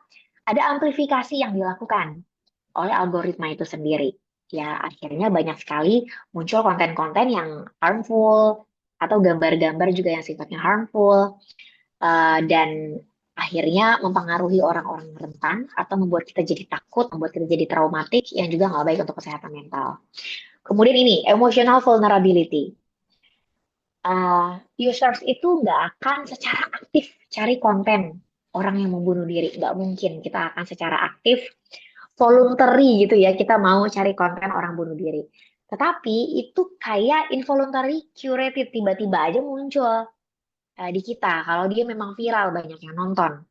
Speaker 4: ada amplifikasi yang dilakukan oleh algoritma itu sendiri. Ya, akhirnya banyak sekali muncul konten-konten yang harmful atau gambar-gambar juga yang sifatnya harmful dan akhirnya mempengaruhi orang-orang rentan atau membuat kita jadi takut, membuat kita jadi traumatik yang juga nggak baik untuk kesehatan mental. Kemudian ini, emotional vulnerability. Users itu nggak akan secara aktif cari konten orang yang membunuh diri. Nggak mungkin kita akan secara aktif voluntary gitu ya, kita mau cari konten orang bunuh diri. Tetapi itu kayak involuntary curated, tiba-tiba aja muncul di kita. Kalau dia memang viral, banyak yang nonton.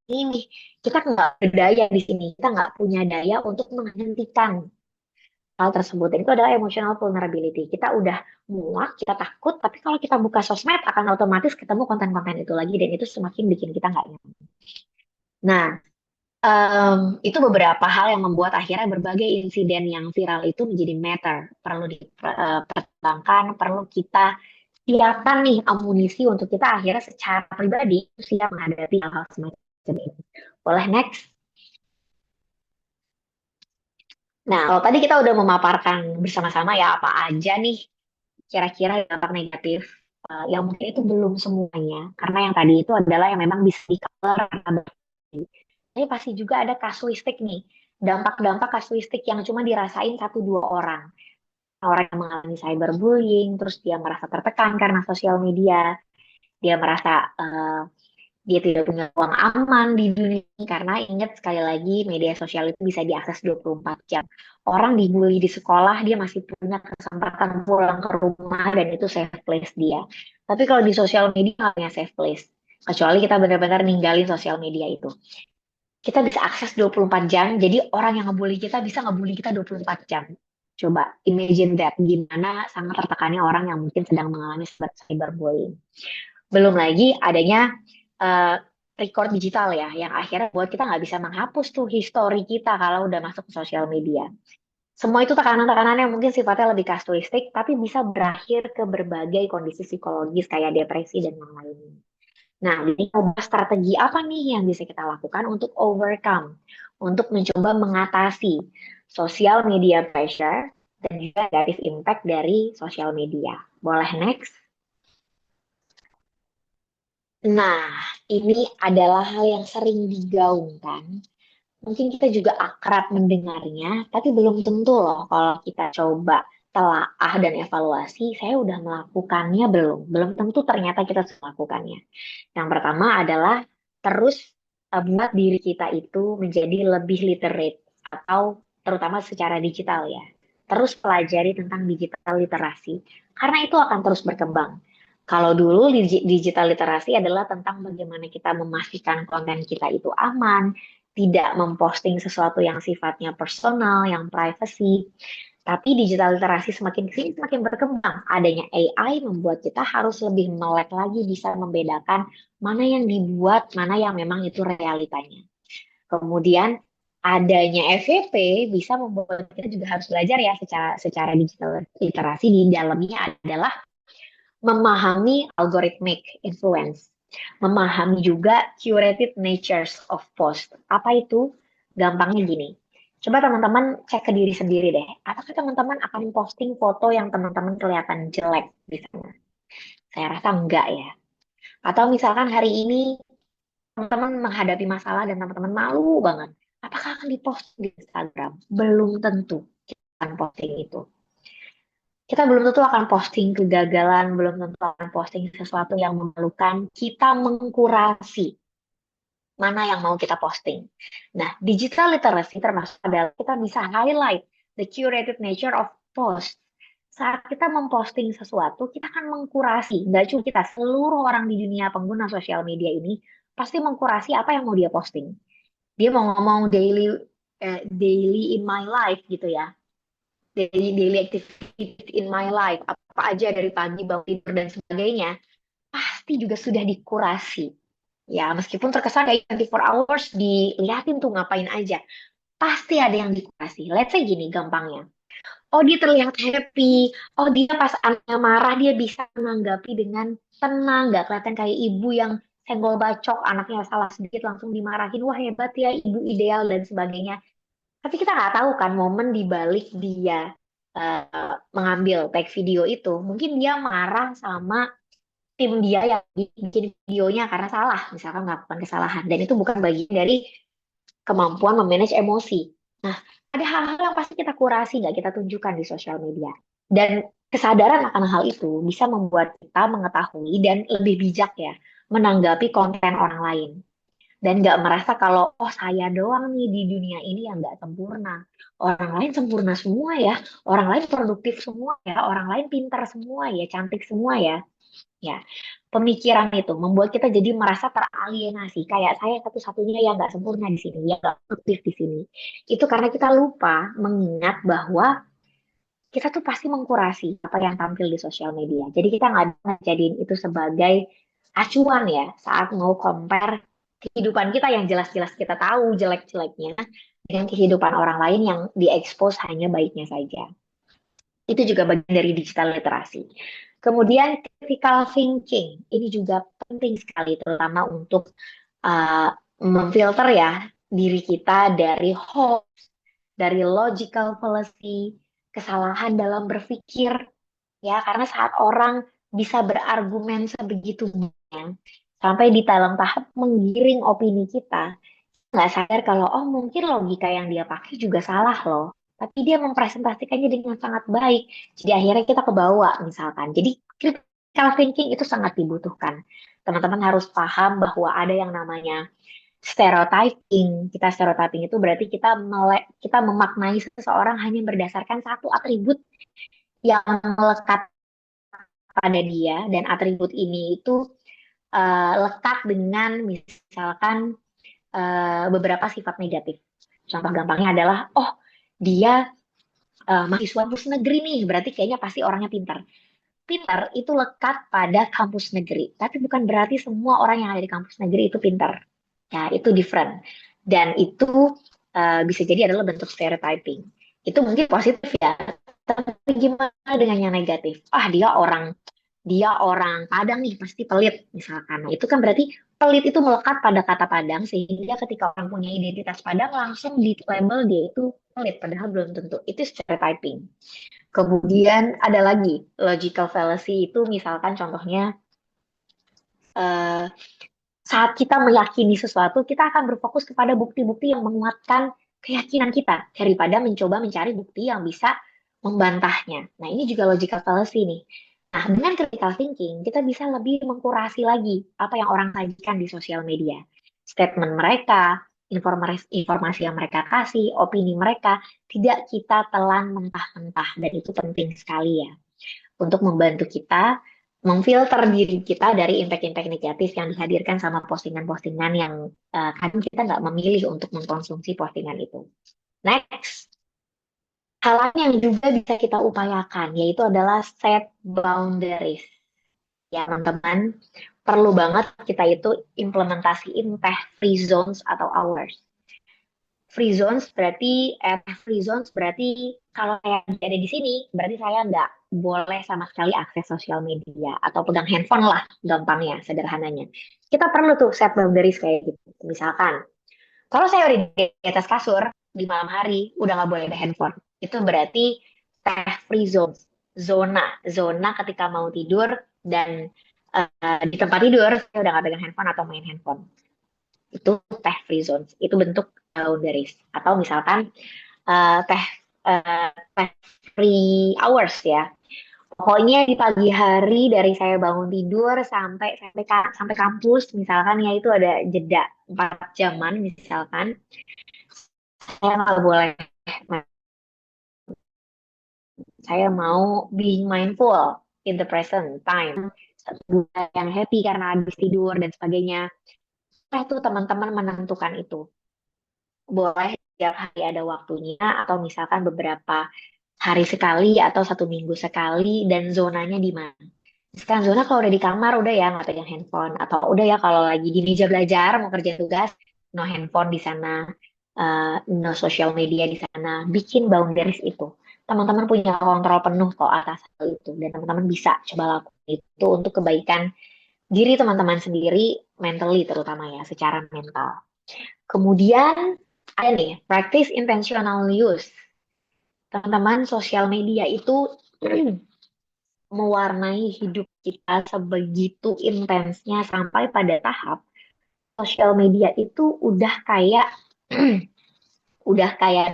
Speaker 4: Ini kita nggak berdaya di sini, kita nggak punya daya untuk menghentikan hal tersebut. Dan itu adalah emotional vulnerability. Kita udah muak, kita takut, tapi kalau kita buka sosmed akan otomatis ketemu konten-konten itu lagi dan itu semakin bikin kita nggak nyaman. Nah, itu beberapa hal yang membuat akhirnya berbagai insiden yang viral itu menjadi matter, perlu dipertimbangkan, perlu kita siapkan nih amunisi untuk kita akhirnya secara pribadi siap menghadapi hal-hal semacam ini. Boleh next? Nah, kalau tadi kita udah memaparkan bersama-sama ya apa aja nih kira-kira dampak negatif yang mungkin itu belum semuanya, karena yang tadi itu adalah yang memang bisa di-cover. Tapi pasti juga ada kasuistik nih, dampak-dampak kasuistik yang cuma dirasain satu dua orang. Orang yang mengalami cyberbullying, terus dia merasa tertekan karena sosial media, dia merasa dia tidak punya ruang aman di dunia ini, karena ingat sekali lagi media sosial itu bisa diakses 24 jam. Orang dibully di sekolah, dia masih punya kesempatan pulang ke rumah dan itu safe place dia. Tapi kalau di sosial media nggak punya safe place. Kecuali kita benar-benar ninggalin sosial media itu. Kita bisa akses 24 jam, jadi orang yang ngebully kita bisa ngebully kita 24 jam. Coba imagine that, gimana sangat tertekannya orang yang mungkin sedang mengalami cyberbullying. Belum lagi adanya record digital ya, yang akhirnya buat kita nggak bisa menghapus tuh histori kita kalau udah masuk ke sosial media. Semua itu tekanan-tekanan yang mungkin sifatnya lebih kasuistik, tapi bisa berakhir ke berbagai kondisi psikologis kayak depresi dan yang lainnya. Nah, jadi strategi apa nih yang bisa kita lakukan untuk overcome, untuk mencoba mengatasi sosial media pressure dan juga negative impact dari sosial media. Boleh next? Nah, ini adalah hal yang sering digaungkan. Mungkin kita juga akrab mendengarnya, tapi belum tentu loh kalau kita coba telaah dan evaluasi, saya udah melakukannya belum? Belum tentu ternyata kita sudah melakukannya. Yang pertama adalah terus buat diri kita itu menjadi lebih literate atau terutama secara digital ya. Terus pelajari tentang digital literasi karena itu akan terus berkembang. Kalau dulu digital literasi adalah tentang bagaimana kita memastikan konten kita itu aman, tidak memposting sesuatu yang sifatnya personal, yang privacy. Tapi digital literasi semakin kesini semakin berkembang. Adanya AI membuat kita harus lebih melek lagi bisa membedakan mana yang dibuat, mana yang memang itu realitanya. Kemudian adanya FYP bisa membuat kita juga harus belajar ya secara digital literasi. Di dalamnya adalah memahami algorithmic influence, memahami juga curated natures of post. Apa itu? Gampangnya gini. Coba teman-teman cek ke diri sendiri deh. Apakah teman-teman akan posting foto yang teman-teman kelihatan jelek di sana? Saya rasa enggak ya. Atau misalkan hari ini teman-teman menghadapi masalah dan teman-teman malu banget, apakah akan dipost di Instagram? Belum tentu kita akan posting itu. Kita belum tentu akan posting kegagalan, belum tentu akan posting sesuatu yang memalukan. Kita mengkurasi mana yang mau kita posting. Nah, digital literacy termasuk adalah kita bisa highlight the curated nature of post. Saat kita memposting sesuatu, kita akan mengkurasi. Nggak cuma kita, seluruh orang di dunia pengguna sosial media ini pasti mengkurasi apa yang mau dia posting. Dia mau ngomong daily in my life gitu ya. Daily activity in my life. Apa aja dari pagi, bangun tidur, dan sebagainya. Pasti juga sudah dikurasi. Ya, meskipun terkesan kayak 24 hours dilihatin tuh ngapain aja. Pasti ada yang dikurasi. Let's say gini gampangnya. Oh, dia terlihat happy. Oh, dia pas anaknya marah, dia bisa menanggapi dengan tenang. Nggak kelihatan kayak ibu yang senggol bacok, anaknya salah sedikit langsung dimarahin. Wah, hebat ya, ibu ideal dan sebagainya. Tapi kita nggak tahu kan momen di balik dia mengambil tag video itu. Mungkin dia marah sama tim dia yang bikin videonya karena salah, misalkan melakukan kesalahan. Dan itu bukan bagian dari kemampuan memanage emosi. Nah, ada hal-hal yang pasti kita kurasi, nggak kita tunjukkan di sosial media. Dan kesadaran akan hal itu bisa membuat kita mengetahui dan lebih bijak ya, menanggapi konten orang lain. Dan nggak merasa kalau, oh saya doang nih di dunia ini yang nggak sempurna. Orang lain sempurna semua ya, orang lain produktif semua ya, orang lain pintar semua ya, cantik semua ya. Ya, pemikiran itu membuat kita jadi merasa teralienasi. Kayak saya satu-satunya yang nggak sempurna di sini, yang nggak produktif di sini. Itu karena kita lupa mengingat bahwa kita tuh pasti mengkurasi apa yang tampil di sosial media. Jadi kita nggak bisa jadiin itu sebagai acuan ya saat mau compare kehidupan kita yang jelas-jelas kita tahu jelek-jeleknya dengan kehidupan orang lain yang diekspos hanya baiknya saja. Itu juga bagian dari digital literasi. Kemudian critical thinking, ini juga penting sekali terutama untuk memfilter ya diri kita dari hoax, dari logical fallacy, kesalahan dalam berpikir ya karena saat orang bisa berargumen sebegitu banyak sampai di dalam tahap menggiring opini kita, nggak sadar kalau oh mungkin logika yang dia pakai juga salah loh. Tapi dia mempresentasikannya dengan sangat baik. Jadi akhirnya kita kebawa misalkan. Jadi critical thinking itu sangat dibutuhkan. Teman-teman harus paham bahwa ada yang namanya stereotyping. Kita stereotyping itu berarti kita memaknai seseorang hanya berdasarkan satu atribut yang melekat pada dia dan atribut ini itu lekat dengan misalkan beberapa sifat negatif. Contoh gampangnya adalah, oh dia mahasiswa kampus negeri nih, berarti kayaknya pasti orangnya pintar. Pintar itu lekat pada kampus negeri, tapi bukan berarti semua orang yang ada di kampus negeri itu pintar. Ya, itu different. Dan itu bisa jadi adalah bentuk stereotyping. Itu mungkin positif ya, tapi gimana dengan yang negatif? Ah, dia orang Padang nih pasti pelit misalkan. Nah, itu kan berarti pelit itu melekat pada kata Padang sehingga ketika orang punya identitas Padang langsung di label dia itu pelit padahal belum tentu. Itu stereotyping. Kemudian ada lagi logical fallacy itu misalkan contohnya eh, saat kita meyakini sesuatu kita akan berfokus kepada bukti-bukti yang menguatkan keyakinan kita daripada mencoba mencari bukti yang bisa membantahnya. Nah, ini juga logical fallacy nih. Nah, dengan critical thinking, kita bisa lebih mengkurasi lagi apa yang orang sajikan di sosial media. Statement mereka, informasi yang mereka kasih, opini mereka, tidak kita telan mentah-mentah. Dan itu penting sekali ya, untuk membantu kita memfilter diri kita dari impact-impact negatif yang dihadirkan sama postingan-postingan yang kadang kita nggak memilih untuk mengkonsumsi postingan itu. Next. Hal lain yang juga bisa kita upayakan yaitu adalah set boundaries. Ya, teman-teman, perlu banget kita itu implementasiin teh free zones atau hours. Free zones berarti kalau saya ada di sini, berarti saya nggak boleh sama sekali akses sosial media atau pegang handphone lah, gampangnya, sederhananya. Kita perlu tuh set boundaries kayak gitu. Misalkan, kalau saya udah di atas kasur di malam hari, udah nggak boleh ada handphone. Itu berarti teh free zones, zona ketika mau tidur dan di tempat tidur saya udah nggak pegang handphone atau main handphone. Itu teh free zones, itu bentuk boundaries. Atau misalkan teh teh free hours ya. Pokoknya di pagi hari dari saya bangun tidur sampai kampus misalkan ya itu ada jeda 4 jaman misalkan saya nggak boleh, saya mau being mindful in the present time, yang happy karena habis tidur dan sebagainya. Itu teman-teman menentukan itu. Boleh setiap hari ada waktunya atau misalkan beberapa hari sekali atau 1 minggu sekali dan zonanya di mana. Sekarang zona kalau udah di kamar udah ya nggak pegang handphone atau udah ya kalau lagi di meja belajar mau kerja tugas no handphone di sana, no social media di sana. Bikin boundaries itu. Teman-teman punya kontrol penuh kok atas hal itu dan teman-teman bisa coba lakukan itu untuk kebaikan diri teman-teman sendiri, mentally terutama ya, secara mental. Kemudian ada nih, practice intentional use. Teman-teman, sosial media itu mewarnai hidup kita sebegitu intensnya sampai pada tahap sosial media itu udah kayak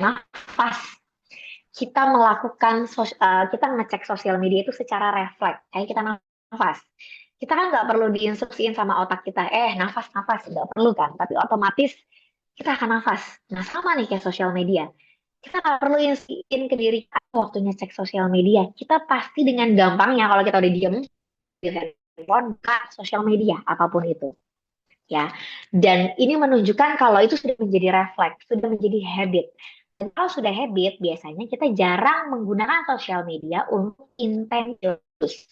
Speaker 4: nafas. Kita ngecek sosial media itu secara refleks, kayak kita nafas. Kita kan nggak perlu diinstruksiin sama otak kita, nafas, nafas, nggak perlu kan, tapi otomatis kita akan nafas. Nah, sama nih kayak sosial media. Kita nggak perlu instruksiin ke diri kita waktunya cek sosial media. Kita pasti dengan gampangnya kalau kita udah diem di handphone, buka sosial media, apapun itu. Ya, dan ini menunjukkan kalau itu sudah menjadi refleks, sudah menjadi habit. Dan kalau sudah habit, biasanya kita jarang menggunakan sosial media untuk intensius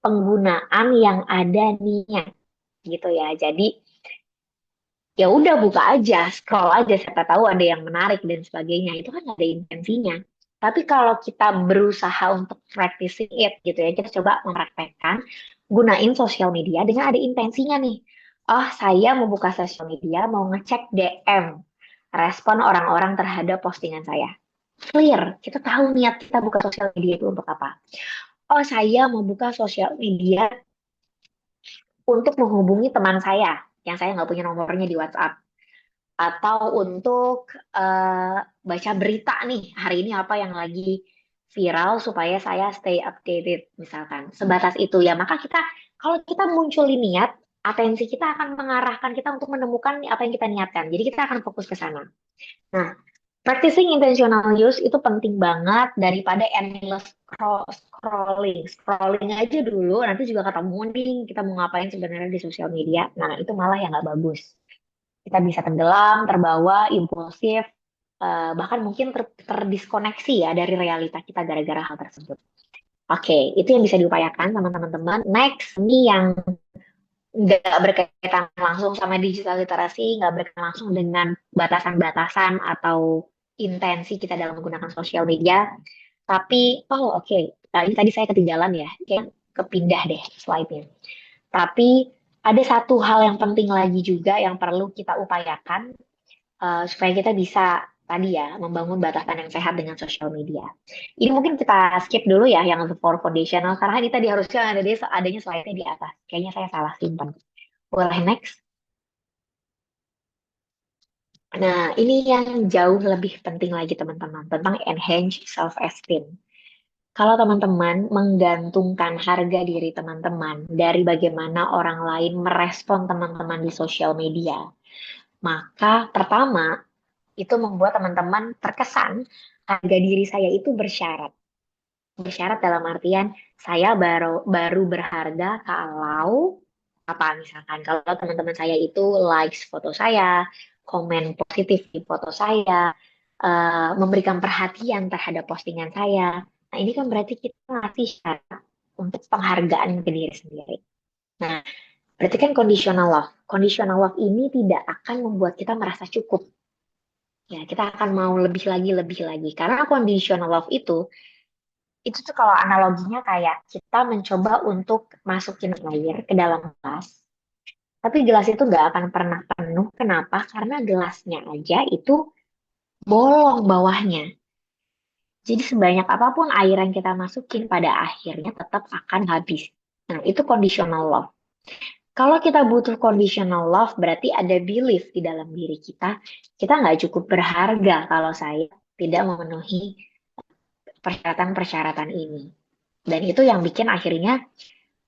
Speaker 4: penggunaan yang ada niat gitu ya. Jadi ya udah buka aja, scroll aja, siapa tahu ada yang menarik dan sebagainya. Itu kan ada intensinya. Tapi kalau kita berusaha untuk practicing it gitu ya, kita coba mempraktekkan gunain sosial media dengan ada intensinya nih. Oh, saya mau buka sosial media, mau ngecek DM, respon orang-orang terhadap postingan saya. Clear, kita tahu niat kita buka sosial media itu untuk apa. Oh, saya mau buka sosial media untuk menghubungi teman saya yang saya nggak punya nomornya di WhatsApp, atau untuk baca berita nih hari ini apa yang lagi viral supaya saya stay updated misalkan. Sebatas itu ya, maka kita kalau kita munculin niat, atensi kita akan mengarahkan kita untuk menemukan apa yang kita niatkan. Jadi kita akan fokus ke sana. Nah, practicing intentional use itu penting banget daripada endless scrolling. Scrolling aja dulu, nanti juga ketemu nih kita mau ngapain sebenarnya di sosial media. Nah, itu malah yang nggak bagus. Kita bisa tenggelam, terbawa, impulsif, bahkan mungkin terdiskoneksi ya dari realita kita gara-gara hal tersebut. Oke, itu yang bisa diupayakan sama teman-teman. Next, ini yang nggak berkaitan langsung sama digital literasi, nggak berkaitan langsung dengan batasan-batasan atau intensi kita dalam menggunakan sosial media. Tapi, oke. Nah, ini tadi saya ketinggalan ya, kayak kepindah deh slide-nya. Tapi ada satu hal yang penting lagi juga yang perlu kita upayakan supaya kita bisa tadi ya membangun batasan yang sehat dengan sosial media. Ini mungkin kita skip dulu ya yang for foundational karena ini tadi harusnya adanya slide-nya di atas. Kayaknya saya salah simpan. Boleh next? Nah, ini yang jauh lebih penting lagi teman-teman tentang enhance self-esteem. Kalau teman-teman menggantungkan harga diri teman-teman dari bagaimana orang lain merespon teman-teman di sosial media, maka pertama itu membuat teman-teman terkesan harga diri saya itu bersyarat. Bersyarat dalam artian saya baru berharga kalau apa misalkan kalau teman-teman saya itu likes foto saya, komen positif di foto saya, memberikan perhatian terhadap postingan saya. Nah, ini kan berarti kita ngasih syarat untuk penghargaan ke diri sendiri. Nah, berarti kan conditional love. Conditional love ini tidak akan membuat kita merasa cukup. Ya, kita akan mau lebih lagi, lebih lagi. Karena conditional love itu tuh kalau analoginya kayak kita mencoba untuk masukin air ke dalam gelas. Tapi gelas itu nggak akan pernah penuh. Kenapa? Karena gelasnya aja itu bolong bawahnya. Jadi sebanyak apapun air yang kita masukin pada akhirnya tetap akan habis. Nah, itu conditional love. Kalau kita butuh conditional love, berarti ada belief di dalam diri kita. Kita nggak cukup berharga kalau saya tidak memenuhi persyaratan-persyaratan ini. Dan itu yang bikin akhirnya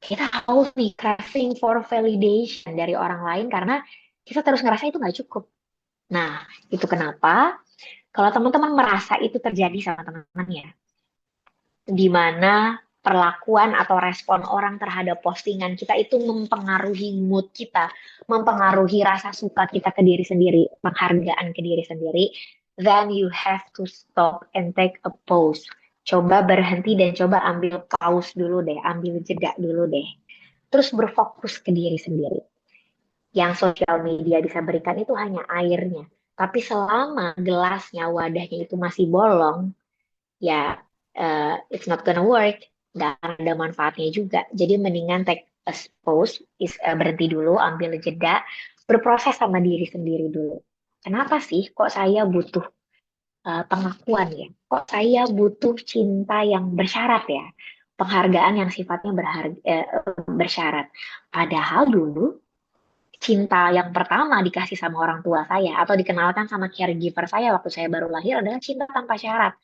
Speaker 4: kita haus nih, craving for validation dari orang lain karena kita terus ngerasa itu nggak cukup. Nah, itu kenapa kalau teman-teman merasa itu terjadi sama teman-teman ya, di mana perlakuan atau respon orang terhadap postingan kita itu mempengaruhi mood kita, mempengaruhi rasa suka kita ke diri sendiri, penghargaan ke diri sendiri, then you have to stop and take a pause. Coba berhenti dan coba ambil pause dulu deh, ambil jeda dulu deh. Terus berfokus ke diri sendiri. Yang sosial media bisa berikan itu hanya airnya. Tapi selama gelasnya, wadahnya itu masih bolong, ya it's not gonna work, nggak akan ada manfaatnya juga. Jadi mendingan take a pause, berhenti dulu, ambil jeda, berproses sama diri sendiri dulu. Kenapa sih kok saya butuh pengakuan ya? Kok saya butuh cinta yang bersyarat ya? Penghargaan yang sifatnya bersyarat. Padahal dulu cinta yang pertama dikasih sama orang tua saya atau dikenalkan sama caregiver saya waktu saya baru lahir adalah cinta tanpa syarat.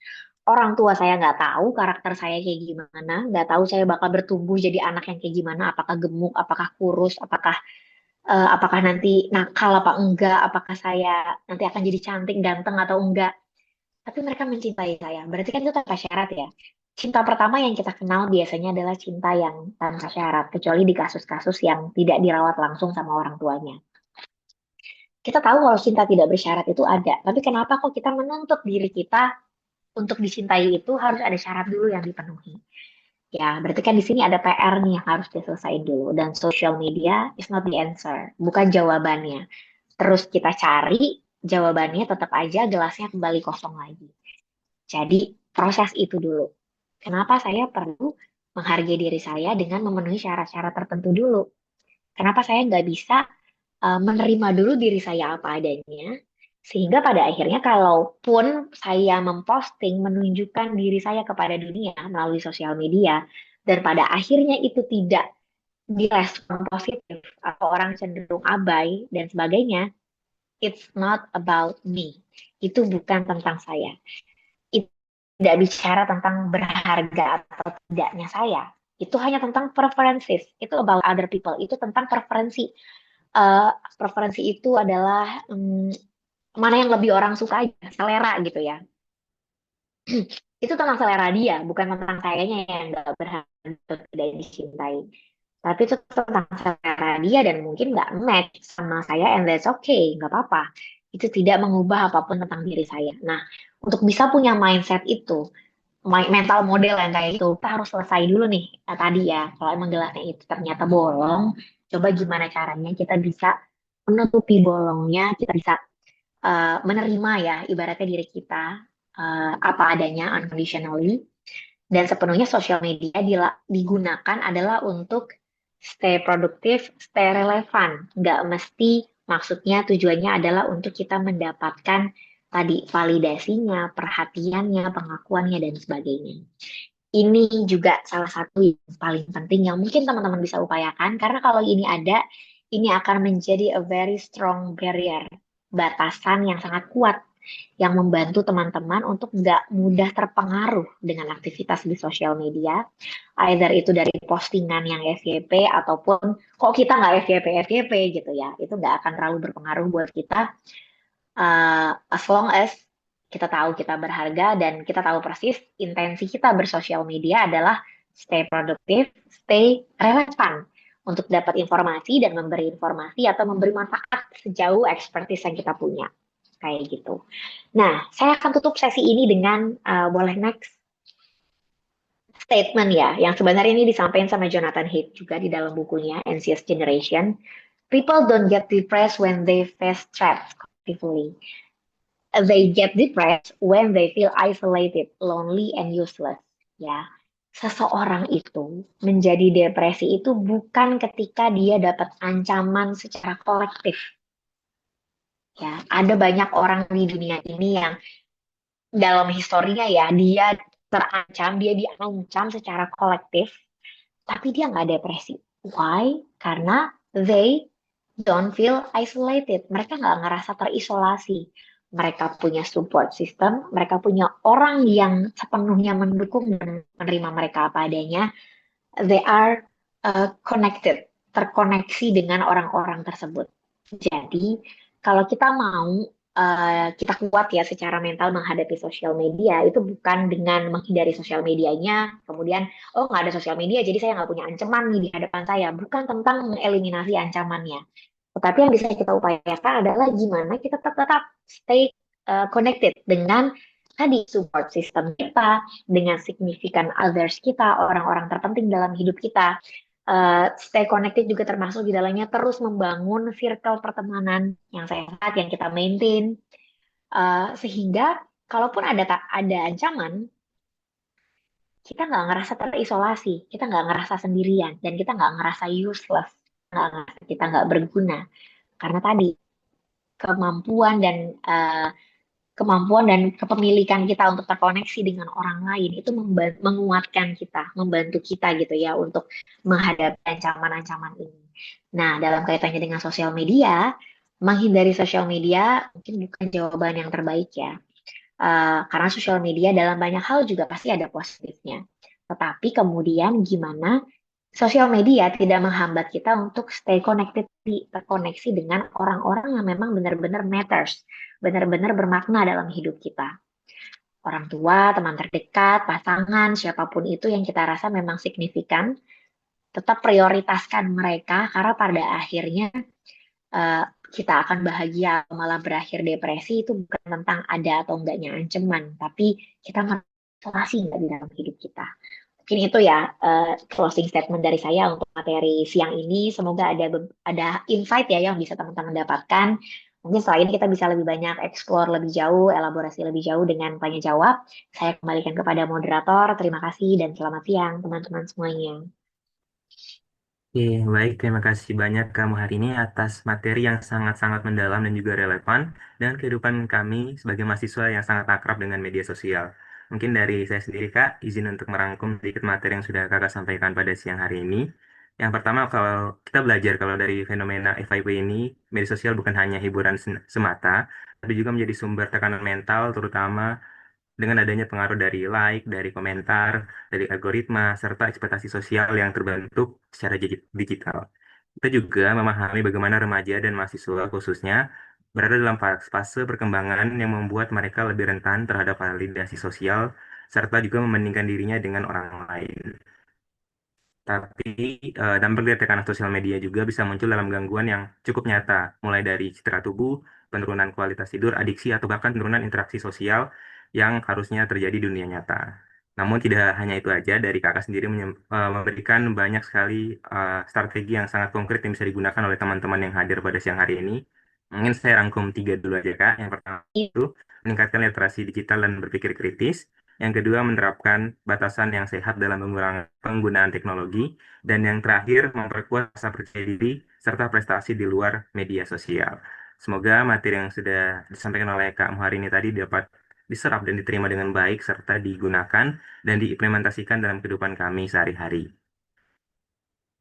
Speaker 4: Orang tua saya nggak tahu karakter saya kayak gimana, nggak tahu saya bakal bertumbuh jadi anak yang kayak gimana, apakah gemuk, apakah kurus, apakah nanti nakal apa enggak, apakah saya nanti akan jadi cantik, ganteng atau enggak. Tapi mereka mencintai saya. Berarti kan itu tanpa syarat ya. Cinta pertama yang kita kenal biasanya adalah cinta yang tanpa syarat, kecuali di kasus-kasus yang tidak dirawat langsung sama orang tuanya. Kita tahu kalau cinta tidak bersyarat itu ada, tapi kenapa kok kita menuntut diri kita untuk dicintai itu harus ada syarat dulu yang dipenuhi. Ya, berarti kan di sini ada PR nih yang harus diselesaikan dulu. Dan social media is not the answer, bukan jawabannya. Terus kita cari jawabannya, tetap aja gelasnya kembali kosong lagi. Jadi proses itu dulu. Kenapa saya perlu menghargai diri saya dengan memenuhi syarat-syarat tertentu dulu? Kenapa saya nggak bisa menerima dulu diri saya apa adanya, sehingga pada akhirnya kalaupun saya memposting menunjukkan diri saya kepada dunia melalui sosial media, dan pada akhirnya itu tidak direspon positif atau orang cenderung abai dan sebagainya, it's not about me. Itu bukan tentang saya. Itu tidak bicara tentang berharga atau tidaknya saya. Itu hanya tentang preferences. Itu about other people. Itu tentang preferensi. Preferensi itu adalah mana yang lebih orang suka aja, selera gitu ya. Itu tentang selera dia, bukan tentang kayaknya yang nggak berharga atau tidak dicintai. Tapi itu tentang selera dia dan mungkin nggak match sama saya, and that's okay, nggak apa-apa. Itu tidak mengubah apapun tentang diri saya. Nah, untuk bisa punya mindset itu, mental model yang kayak itu, kita harus selesai dulu nih tadi ya. Kalau emang gelasnya itu ternyata bolong, coba gimana caranya kita bisa menutupi bolongnya, kita bisa menerima ya, ibaratnya diri kita apa adanya, unconditionally. Dan sepenuhnya sosial media digunakan adalah untuk stay produktif, stay relevan. Nggak mesti maksudnya tujuannya adalah untuk kita mendapatkan tadi validasinya, perhatiannya, pengakuannya, dan sebagainya. Ini juga salah satu yang paling penting yang mungkin teman-teman bisa upayakan, karena kalau ini ada, ini akan menjadi a very strong barrier, batasan yang sangat kuat yang membantu teman-teman untuk nggak mudah terpengaruh dengan aktivitas di sosial media, either itu dari postingan yang FYP ataupun kok kita nggak FYP gitu ya, itu nggak akan terlalu berpengaruh buat kita, as long as kita tahu kita berharga dan kita tahu persis intensi kita bersosial media adalah stay produktif, stay relevan untuk dapat informasi dan memberi informasi atau memberi manfaat sejauh expertise yang kita punya. Kayak gitu. Nah, saya akan tutup sesi ini dengan boleh next statement ya, yang sebenarnya ini disampaikan sama Jonathan Haidt juga di dalam bukunya Anxious Generation. People don't get depressed when they face threats collectively. They get depressed when they feel isolated, lonely, and useless. Ya, seseorang itu menjadi depresi itu bukan ketika dia dapat ancaman secara kolektif. Ya, ada banyak orang di dunia ini yang dalam historinya ya, dia terancam, dia diancam secara kolektif, tapi dia nggak depresi. Why? Karena they don't feel isolated. Mereka nggak ngerasa terisolasi. Mereka punya support system, mereka punya orang yang sepenuhnya mendukung dan menerima mereka apa adanya. They are connected, terkoneksi dengan orang-orang tersebut. Jadi, kalau kita mau kita kuat ya secara mental menghadapi sosial media, itu bukan dengan menghindari sosial medianya, kemudian, oh nggak ada sosial media, jadi saya nggak punya ancaman nih di hadapan saya. Bukan tentang mengeliminasi ancamannya. Tetapi yang bisa kita upayakan adalah gimana kita tetap stay connected dengan tadi support system kita, dengan significant others kita, orang-orang terpenting dalam hidup kita. Stay connected juga termasuk di dalamnya terus membangun circle pertemanan yang sehat, yang kita maintain, sehingga kalaupun ada ancaman, kita nggak ngerasa terisolasi, kita nggak ngerasa sendirian, dan kita nggak ngerasa useless, nggak ngerasa kita nggak berguna. Karena tadi kemampuan dan uh, kemampuan dan kepemilikan kita untuk terkoneksi dengan orang lain itu menguatkan kita, membantu kita gitu ya untuk menghadapi ancaman-ancaman ini. Nah, dalam kaitannya dengan sosial media, menghindari sosial media mungkin bukan jawaban yang terbaik ya. Karena sosial media dalam banyak hal juga pasti ada positifnya. Tetapi kemudian gimana sosial media tidak menghambat kita untuk stay connected, terkoneksi dengan orang-orang yang memang benar-benar matters, benar-benar bermakna dalam hidup kita. Orang tua, teman terdekat, pasangan, siapapun itu yang kita rasa memang signifikan, tetap prioritaskan mereka karena pada akhirnya kita akan bahagia malah berakhir depresi itu bukan tentang ada atau enggaknya ancaman, tapi kita merasa nggak di dalam hidup kita. Mungkin itu ya closing statement dari saya untuk materi siang ini. Semoga ada insight ya yang bisa teman-teman dapatkan. Mungkin setelah ini kita bisa lebih banyak explore lebih jauh, elaborasi lebih jauh dengan tanya jawab. Saya kembalikan kepada moderator. Terima kasih dan selamat siang teman-teman semuanya.
Speaker 1: Oke, baik. Terima kasih banyak kamu hari ini atas materi yang sangat-sangat mendalam dan juga relevan dengan kehidupan kami sebagai mahasiswa yang sangat akrab dengan media sosial. Mungkin dari saya sendiri, Kak, izin untuk merangkum sedikit materi yang sudah Kakak sampaikan pada siang hari ini. Yang pertama, kalau kita belajar kalau dari fenomena FIP ini, media sosial bukan hanya hiburan semata, tapi juga menjadi sumber tekanan mental, terutama dengan adanya pengaruh dari like, dari komentar, dari algoritma, serta ekspektasi sosial yang terbentuk secara digital. Kita juga memahami bagaimana remaja dan mahasiswa khususnya berada dalam fase perkembangan yang membuat mereka lebih rentan terhadap validasi sosial, serta juga membandingkan dirinya dengan orang lain. Tapi dampak dari tekanan sosial media juga bisa muncul dalam gangguan yang cukup nyata, mulai dari citra tubuh, penurunan kualitas tidur, adiksi, atau bahkan penurunan interaksi sosial yang harusnya terjadi di dunia nyata. Namun tidak hanya itu aja, dari kakak sendiri memberikan banyak sekali strategi yang sangat konkret yang bisa digunakan oleh teman-teman yang hadir pada siang hari ini. Mungkin saya rangkum tiga dulu aja, Kak. Yang pertama itu meningkatkan literasi digital dan berpikir kritis. Yang kedua, menerapkan batasan yang sehat dalam penggunaan teknologi. Dan yang terakhir, memperkuat rasa percaya diri serta prestasi di luar media sosial. Semoga materi yang sudah disampaikan oleh Kak Muhari ini tadi dapat diserap dan diterima dengan baik serta digunakan dan diimplementasikan dalam kehidupan kami sehari-hari.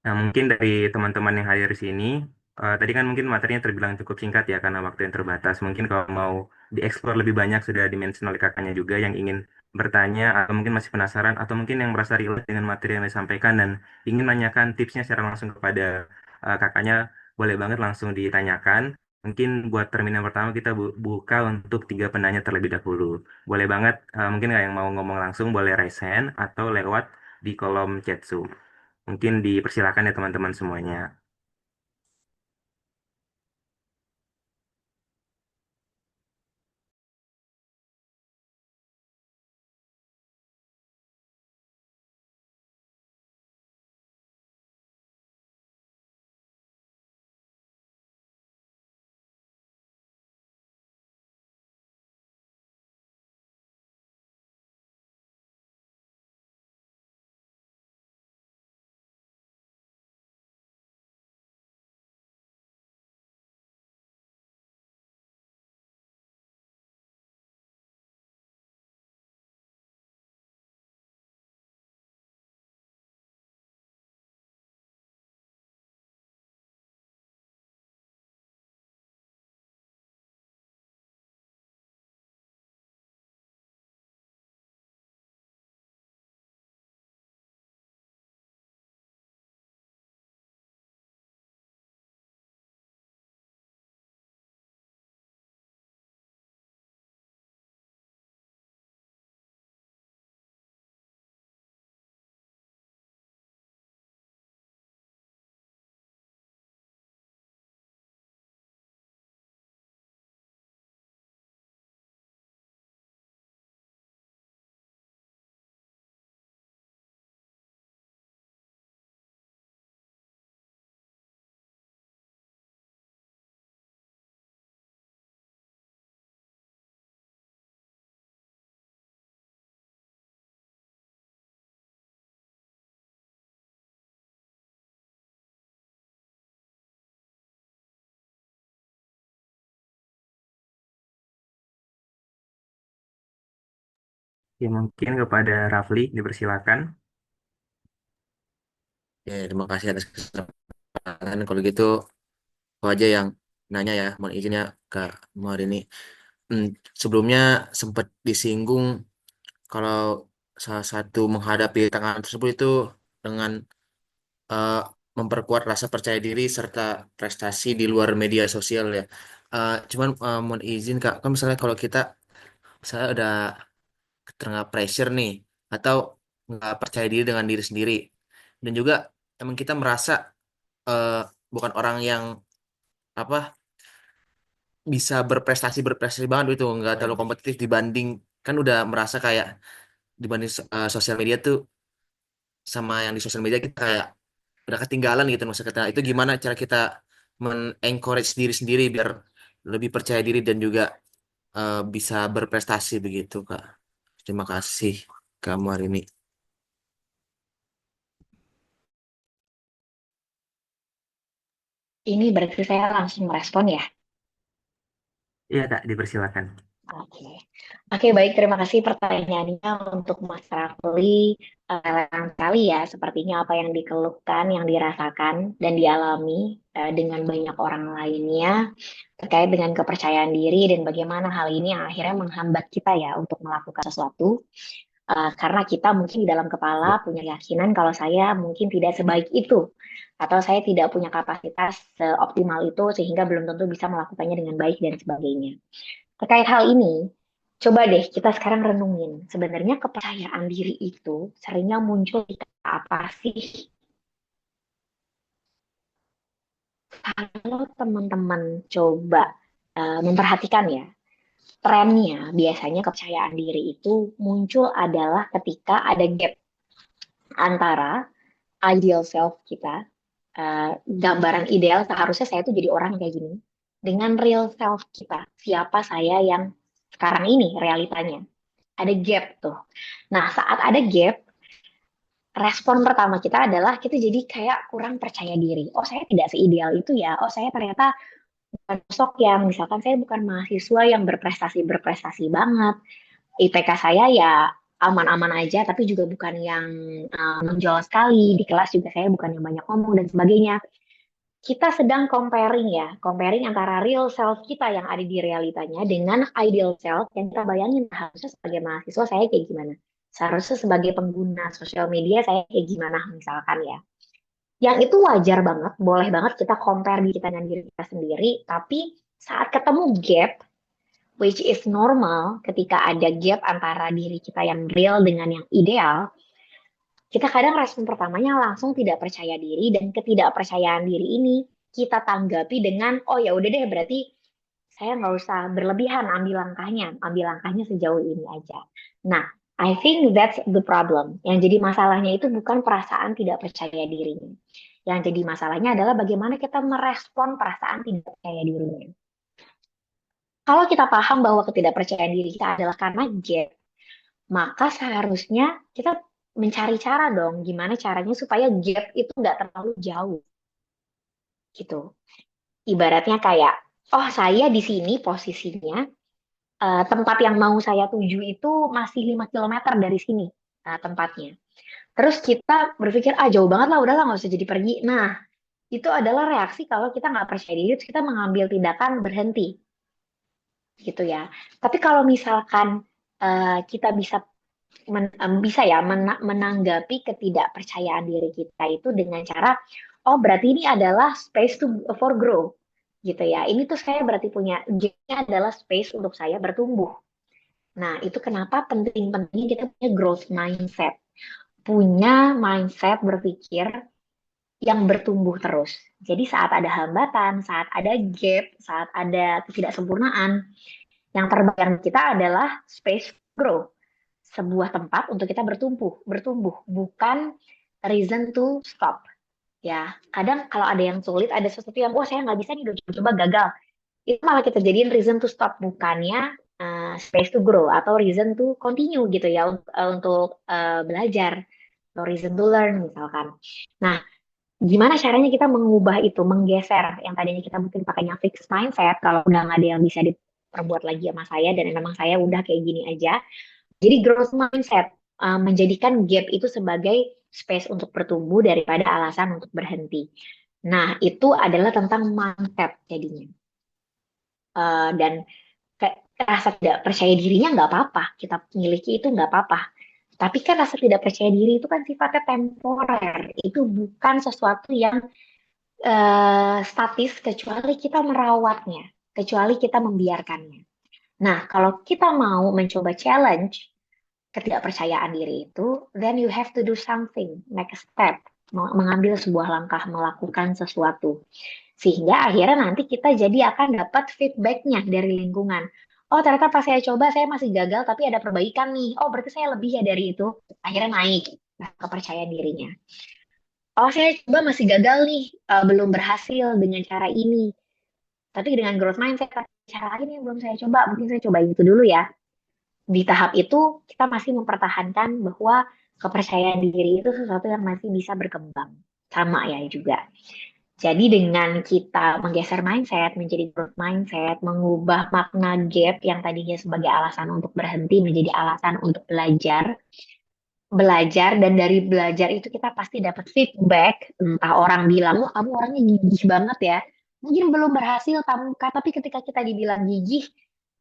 Speaker 1: Nah, mungkin dari teman-teman yang hadir di sini, tadi kan mungkin materinya terbilang cukup singkat ya karena waktu yang terbatas. Mungkin kalau mau dieksplor lebih banyak sudah dimention oleh kakaknya juga yang ingin bertanya atau mungkin masih penasaran atau mungkin yang merasa relate dengan materi yang disampaikan dan ingin menanyakan tipsnya secara langsung kepada kakaknya, boleh banget langsung ditanyakan. Mungkin buat termin yang pertama kita buka untuk tiga penanya terlebih dahulu. Boleh banget, mungkin nggak yang mau ngomong langsung boleh raise hand atau lewat di kolom chat Zoom. Mungkin dipersilakan ya teman-teman semuanya. Ya, mungkin kepada Rafli dipersilakan.
Speaker 2: Ya, terima kasih atas kesempatan. Kalau gitu, aku aja yang nanya ya, mohon izinnya Kak Muhar ini. Hmm, Sebelumnya sempat disinggung kalau salah satu menghadapi tantangan tersebut itu dengan eh, memperkuat rasa percaya diri serta prestasi di luar media sosial ya. Cuman mohon izin Kak, kan misalnya kalau kita saya udah terkena pressure nih atau nggak percaya diri dengan diri sendiri dan juga emang kita merasa eh, bukan orang yang apa bisa berprestasi banget itu nggak terlalu kompetitif dibanding kan udah merasa kayak dibanding sosial media tuh sama yang di sosial media kita kayak udah ketinggalan gitu maksudnya kata itu gimana cara kita men-encourage diri sendiri biar lebih percaya diri dan juga bisa berprestasi begitu Kak. Terima kasih kamu hari ini.
Speaker 4: Ini berarti saya langsung merespon ya.
Speaker 1: Iya, Kak, dipersilakan.
Speaker 4: Oke, oke, baik. Terima kasih pertanyaannya untuk Mas Rafli. Relevan sekali ya, sepertinya apa yang dikeluhkan, yang dirasakan dan dialami dengan banyak orang lainnya terkait dengan kepercayaan diri dan bagaimana hal ini yang akhirnya menghambat kita ya untuk melakukan sesuatu. Karena kita mungkin di dalam kepala punya keyakinan kalau saya mungkin tidak sebaik itu atau saya tidak punya kapasitas seoptimal itu sehingga belum tentu bisa melakukannya dengan baik dan sebagainya. Terkait hal ini, coba deh kita sekarang renungin. Sebenarnya kepercayaan diri itu seringnya muncul di apa sih? Kalau teman-teman coba memperhatikan ya, trennya biasanya kepercayaan diri itu muncul adalah ketika ada gap antara ideal self kita, gambaran ideal seharusnya saya tuh jadi orang kayak gini, dengan real self kita, siapa saya yang sekarang ini realitanya. Ada gap tuh. Nah, saat ada gap, respon pertama kita adalah kita jadi kayak kurang percaya diri. Oh, saya tidak seideal itu ya. Oh, saya ternyata bukan sosok yang, misalkan saya bukan mahasiswa yang berprestasi banget. IPK saya ya aman-aman aja, tapi juga bukan yang menonjol sekali. Di kelas juga saya bukan yang banyak ngomong dan sebagainya. Kita sedang comparing ya, comparing antara real self kita yang ada di realitanya dengan ideal self yang kita bayangin harusnya sebagai mahasiswa saya kayak gimana. Seharusnya sebagai pengguna sosial media saya kayak gimana misalkan ya. Yang itu wajar banget, boleh banget kita compare diri kita dengan diri kita sendiri, tapi saat ketemu gap, which is normal ketika ada gap antara diri kita yang real dengan yang ideal, kita kadang respon pertamanya langsung tidak percaya diri dan ketidakpercayaan diri ini kita tanggapi dengan oh ya udah deh berarti saya nggak usah berlebihan ambil langkahnya sejauh ini aja. Nah, I think that's the problem. Yang jadi masalahnya itu bukan perasaan tidak percaya dirinya. Yang jadi masalahnya adalah bagaimana kita merespon perasaan tidak percaya dirinya. Kalau kita paham bahwa ketidakpercayaan diri kita adalah karena gap, maka seharusnya kita mencari cara dong, gimana caranya supaya gap itu nggak terlalu jauh, gitu. Ibaratnya kayak, oh saya di sini posisinya, tempat yang mau saya tuju itu masih 5 kilometer dari sini tempatnya. Terus kita berpikir, ah jauh banget lah, udahlah nggak usah jadi pergi. Nah, itu adalah reaksi kalau kita nggak percaya diri, terus kita mengambil tindakan berhenti, gitu ya. Tapi kalau misalkan kita bisa ya menanggapi ketidakpercayaan diri kita itu dengan cara oh berarti ini adalah space to for grow gitu ya. Ini tuh saya berarti punya gapnya adalah space untuk saya bertumbuh. Nah, itu kenapa penting-pentingnya kita punya growth mindset. Punya mindset berpikir yang bertumbuh terus. Jadi saat ada hambatan, saat ada gap, saat ada ketidaksempurnaan, yang terbayang kita adalah space grow, sebuah tempat untuk kita bertumbuh, bukan reason to stop. Ya, kadang kalau ada yang sulit, ada sesuatu yang, wah saya nggak bisa nih, udah coba gagal. Itu malah kita jadiin reason to stop, bukannya space to grow atau reason to continue gitu ya, untuk belajar atau reason to learn misalkan. Nah, gimana caranya kita mengubah itu, menggeser yang tadinya kita mungkin pakainya fixed mindset, kalau udah nggak ada yang bisa diperbuat lagi sama saya dan memang saya udah kayak gini aja, Jadi growth mindset menjadikan gap itu sebagai space untuk bertumbuh daripada alasan untuk berhenti. Nah, itu adalah tentang mindset jadinya. Dan kayak rasa tidak percaya dirinya nggak apa-apa, kita miliki itu nggak apa-apa. Tapi kan rasa tidak percaya diri itu kan sifatnya temporer, itu bukan sesuatu yang statis kecuali kita merawatnya, kecuali kita membiarkannya. Nah, kalau kita mau mencoba challenge ketidakpercayaan diri itu, then you have to do something, make a step, mengambil sebuah langkah, melakukan sesuatu. Sehingga akhirnya nanti kita jadi akan dapat feedbacknya dari lingkungan. Oh, ternyata pas saya coba, saya masih gagal, tapi ada perbaikan nih. Oh, berarti saya lebih ya dari itu. Akhirnya naik kepercayaan dirinya. Oh, saya coba masih gagal nih, belum berhasil dengan cara ini. Tapi dengan growth mindset, cara lain yang belum saya coba, mungkin saya coba itu dulu ya. Di tahap itu, kita masih mempertahankan bahwa kepercayaan diri itu sesuatu yang masih bisa berkembang. Sama ya juga. Jadi dengan kita menggeser mindset menjadi growth mindset, mengubah makna gap yang tadinya sebagai alasan untuk berhenti menjadi alasan untuk belajar, belajar dan dari belajar itu kita pasti dapat feedback, entah orang bilang, wah kamu orangnya gigih banget ya. Mungkin belum berhasil kamu, tapi ketika kita dibilang gigih,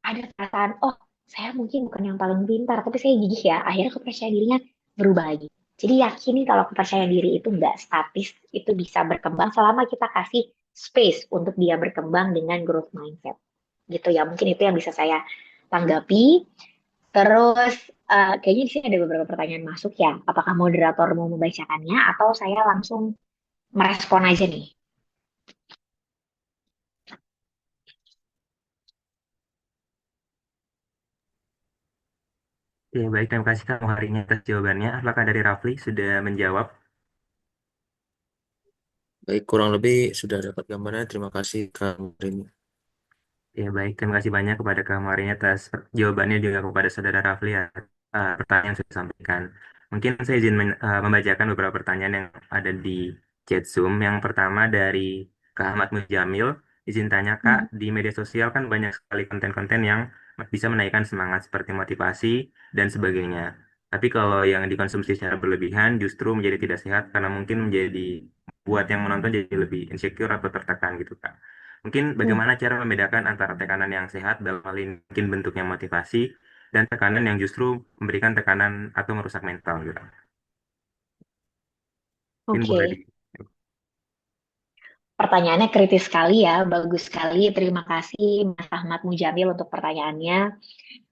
Speaker 4: ada perasaan, oh saya mungkin bukan yang paling pintar, tapi saya gigih ya. Akhirnya kepercayaan dirinya berubah lagi. Jadi yakini kalau kepercayaan diri itu nggak statis, itu bisa berkembang selama kita kasih space untuk dia berkembang dengan growth mindset. Gitu ya, mungkin itu yang bisa saya tanggapi. Terus kayaknya di sini ada beberapa pertanyaan masuk ya. Apakah moderator mau membacakannya atau saya langsung merespon aja nih?
Speaker 1: Oke, baik, terima kasih Kak hari ini atas jawabannya. Apakah dari Rafli sudah menjawab?
Speaker 2: Baik, kurang lebih sudah dapat gambarannya. Terima kasih Kak Rini.
Speaker 1: Ya, baik, terima kasih banyak kepada Kak Marini atas jawabannya juga kepada Saudara Rafli ya, pertanyaan yang sudah disampaikan. Mungkin saya izin membacakan beberapa pertanyaan yang ada di chat Zoom. Yang pertama dari Kak Ahmad Mujamil, izin tanya Kak, di media sosial kan banyak sekali konten-konten yang bisa menaikkan semangat seperti motivasi dan sebagainya. Tapi kalau yang dikonsumsi secara berlebihan justru menjadi tidak sehat karena mungkin menjadi buat yang menonton jadi lebih insecure atau tertekan gitu Kak. Mungkin bagaimana cara membedakan antara tekanan yang sehat dalam hal ini mungkin bentuknya motivasi dan tekanan yang justru memberikan tekanan atau merusak mental gitu. Mungkin boleh
Speaker 4: Oke, pertanyaannya kritis sekali ya, bagus sekali. Terima kasih Mas Ahmad Mujamil untuk pertanyaannya.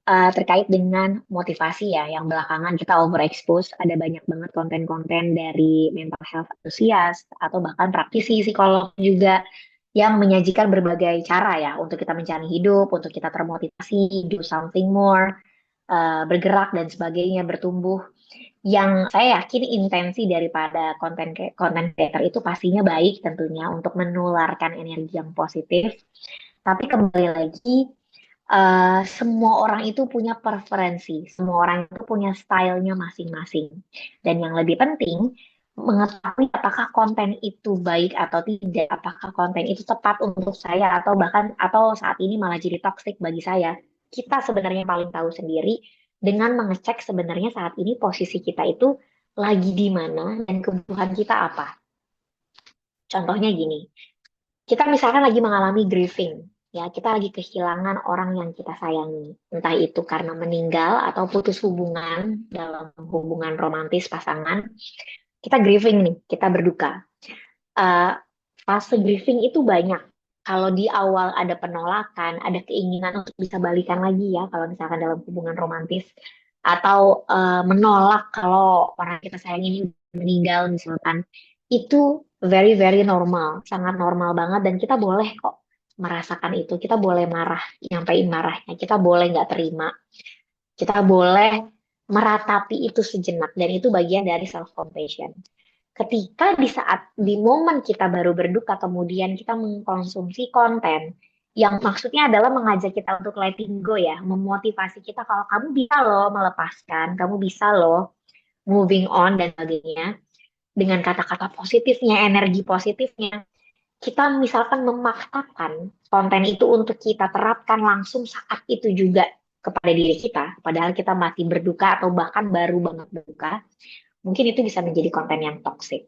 Speaker 4: Terkait dengan motivasi ya, yang belakangan kita overexpose, ada banyak banget konten-konten dari mental health enthusiast atau bahkan praktisi psikolog juga yang menyajikan berbagai cara ya untuk kita mencari hidup, untuk kita termotivasi, do something more, bergerak dan sebagainya, bertumbuh. Yang saya yakin intensi daripada konten creator itu pastinya baik tentunya untuk menularkan energi yang positif. Tapi kembali lagi, semua orang itu punya preferensi, semua orang itu punya stylenya masing-masing. Dan yang lebih penting, mengetahui apakah konten itu baik atau tidak, apakah konten itu tepat untuk saya atau bahkan atau saat ini malah jadi toxic bagi saya. Kita sebenarnya paling tahu sendiri dengan mengecek sebenarnya saat ini posisi kita itu lagi di mana dan kebutuhan kita apa. Contohnya gini, kita misalkan lagi mengalami grieving, ya kita lagi kehilangan orang yang kita sayangi, entah itu karena meninggal atau putus hubungan dalam hubungan romantis pasangan, kita grieving nih, kita berduka. Eh, Fase grieving itu banyak. Kalau di awal ada penolakan, ada keinginan untuk bisa balikan lagi ya, kalau misalkan dalam hubungan romantis, atau menolak kalau orang kita sayang ini meninggal misalkan, itu very very normal, sangat normal banget dan kita boleh kok merasakan itu. Kita boleh marah, nyampein marahnya. Kita boleh nggak terima. Kita boleh meratapi itu sejenak dan itu bagian dari self compassion. Ketika di momen kita baru berduka kemudian kita mengkonsumsi konten yang maksudnya adalah mengajak kita untuk letting go ya, memotivasi kita kalau kamu bisa loh melepaskan, kamu bisa loh moving on dan sebagainya dengan kata-kata positifnya, energi positifnya. Kita misalkan memaksakan konten itu untuk kita terapkan langsung saat itu juga kepada diri kita, padahal kita masih berduka atau bahkan baru banget berduka, mungkin itu bisa menjadi konten yang toksik.